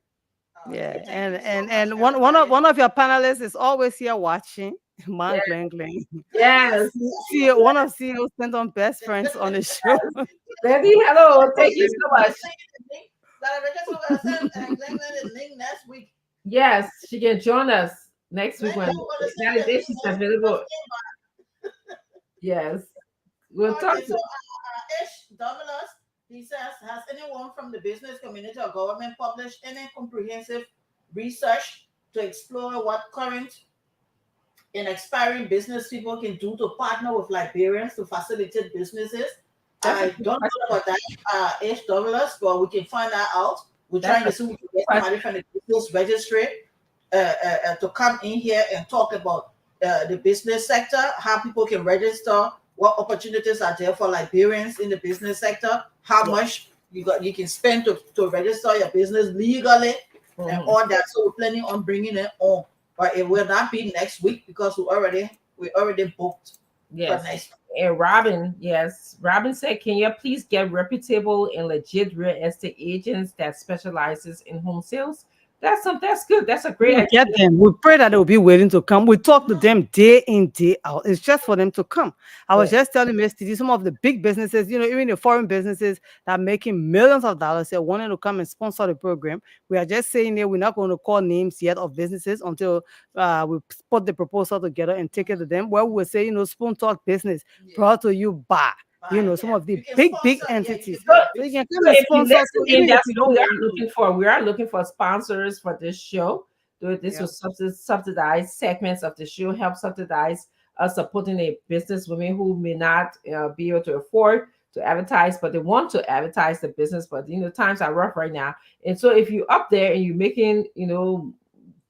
Yeah, and one of your panelists is always here watching. Man, Glenn. Yes. See, one of CEO's sent on best friends on the show. Betty, hello. Thank you so much. Next week. Yes, she can join us next week when Saturday she's available. Yes. We'll talk to Ish Douglas, he says, has anyone from the business community or government published any comprehensive research to explore what current and expiring business people can do to partner with Liberians to facilitate businesses? I don't know about that, Ish Douglas, but we can find that out. We're trying to see if we can get somebody from the business registry to come in here and talk about the business sector, how people can register, what opportunities are there for Liberians in the business sector, how much you can spend to register your business legally, and all that. So we're planning on bringing it on, but it will not be next week because we already booked. Yes. And Robin, Robin said, can you please get reputable and legit real estate agents that specializes in home sales? That's good. That's a great idea. Get them. We pray that they will be willing to come. We talk to them day in, day out. It's just for them to come. I was just telling Miss Titi, some of the big businesses, even the foreign businesses that are making millions of dollars, they're wanting to come and sponsor the program. We are just saying that we're not going to call names yet of businesses until we put the proposal together and take it to them. Where we'll say, Spoon Talk Business brought to you by some of the big entities. So you can come and sponsor. We are looking for sponsors for this show. This will subsidize segments of the show, help subsidize us supporting a business women who may not be able to afford to advertise, but they want to advertise the business. But times are rough right now, and so if you're up there and you're making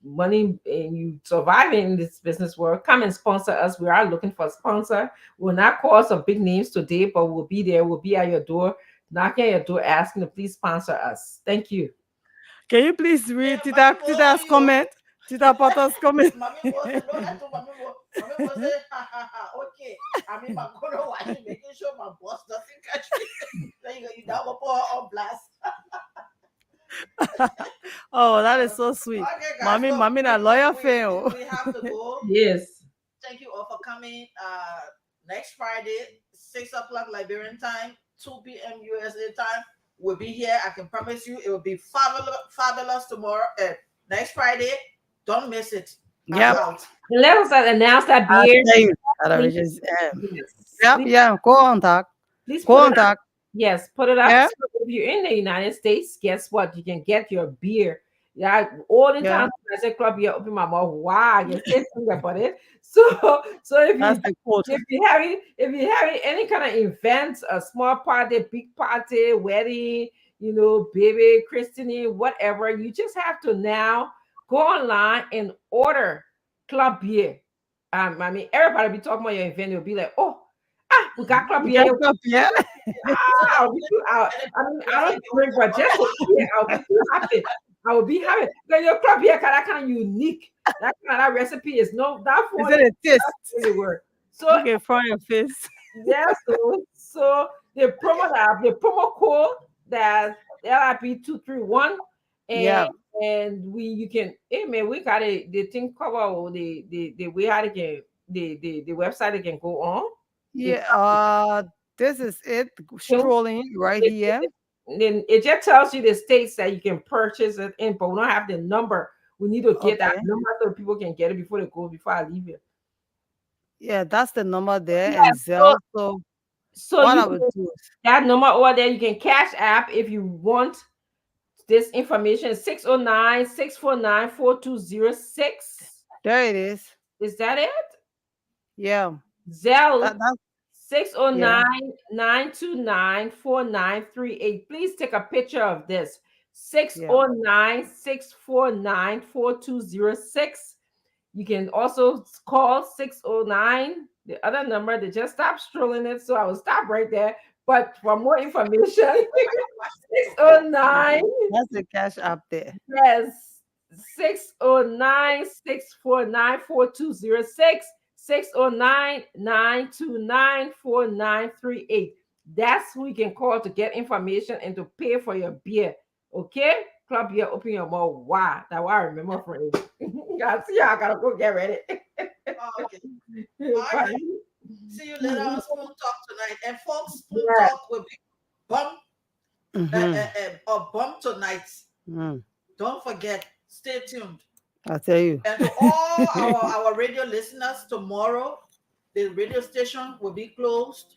money and you surviving in this business world, come and sponsor us. We are looking for a sponsor. We'll not call some big names today, but we'll be there. We'll be at your door, knocking at your door, asking to please sponsor us. Thank you. Can you please read Tita's comment? Tita Porter's comment. Okay. I mean, I'm going to watch it, making sure my boss doesn't catch me. Then you that will put on blast. Oh, that is so sweet. Okay, guys, Mommy, a lawyer fail. We have to go. Yes. Thank you all for coming. Next Friday, 6 o'clock Liberian time, 2 p.m. USA time. We'll be here. I can promise you it will be fabulous tomorrow. Next Friday. Don't miss it. I'm Yep. out. Let us announce that I beer. tell you, Please, Yep, please, yeah. Go on, Doc. please Go put on, it up. Doc. Yes, put it up. Yeah. So if you're in the United States, guess what? You can get your beer. Yeah, all the Yeah. time I say club beer, open my mouth. Wow, you say something about it. So if That's you the quote. if you having any kind of events, a small party, big party, wedding, baby, christening, whatever, you just have to now go online and order club beer. I mean, everybody be talking about your event. They'll be like, oh, we got club You beer. got club, yeah. So I'll be too, I mean, I don't drink, but just to hear, I'll be too happy. I will be happy. Because your club here, that kind of unique. That kind of recipe is no that Is for it a test? really work. So You can fry your face. yeah, so the promo code that LIP231 and Yeah. you can, hey man, we got the thing cover, or the way how they can the website they can go on. The Yeah. This is it. can Strolling right here. then it just tells you the states that you can purchase it in, but we don't have the number. We need to get that Okay. number so people can get it before I leave here. Yeah, that's the number there Yeah, and so Zelle. So so what you I would can do is that number over there, you can cash app if you want this information. 609-649-4206. there it is. Is that it? Yeah. Zelle That's yeah. 609-929-4938. Please take a picture of this. Yeah. 609-649-4206. You can also call 609, the other number. They just stopped strolling it, so I will stop right there. But for more information, 609, That's the cash app there. yes, 609-649-4206, 609-929-4938. That's who you can call to get information and to pay for your beer. Okay? Club beer, open your mouth. Wow. That's what I remember from it. See, I gotta go get ready. Okay. All Bye. right. See you later on Spoon Talk tonight. And folks, Spoon Yeah. Talk will be bump bump tonight. Mm. Don't forget. Stay tuned. I tell you. And to all our radio listeners, tomorrow the radio station will be closed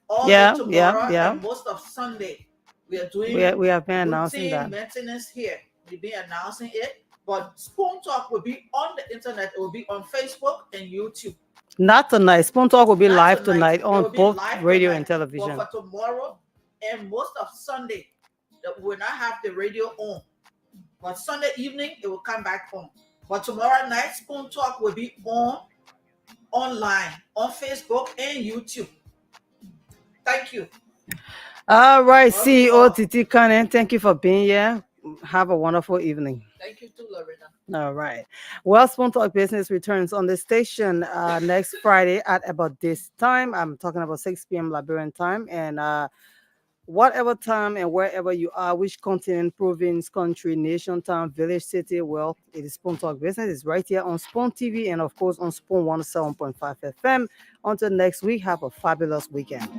all Yeah, day tomorrow yeah. and most of Sunday. We are doing We have been announcing routine that. maintenance here. We'll be announcing it. But Spoon Talk will be on the internet. It will be on Facebook and YouTube. Not tonight. Spoon Talk will be Not live tonight It will on be both live radio tonight. and television. But for tomorrow and most of Sunday, that we will not have the radio on. But Sunday evening, it will come back on. But tomorrow night, Spoon Talk will be online on Facebook and YouTube. Thank you. All right, Love you CEO all. Titi Kanen, thank you for being here. Have a wonderful evening. Thank you too, Lorena. All right. Well, Spoon Talk Business returns on the station next Friday at about this time. I'm talking about 6 p.m. Liberian time. And whatever time and wherever you are, which continent, province, country, nation, town, village, city, well, it is Spoon Talk Business. It's right here on Spoon TV and, of course, on Spoon 107.5 FM. Until next week, have a fabulous weekend.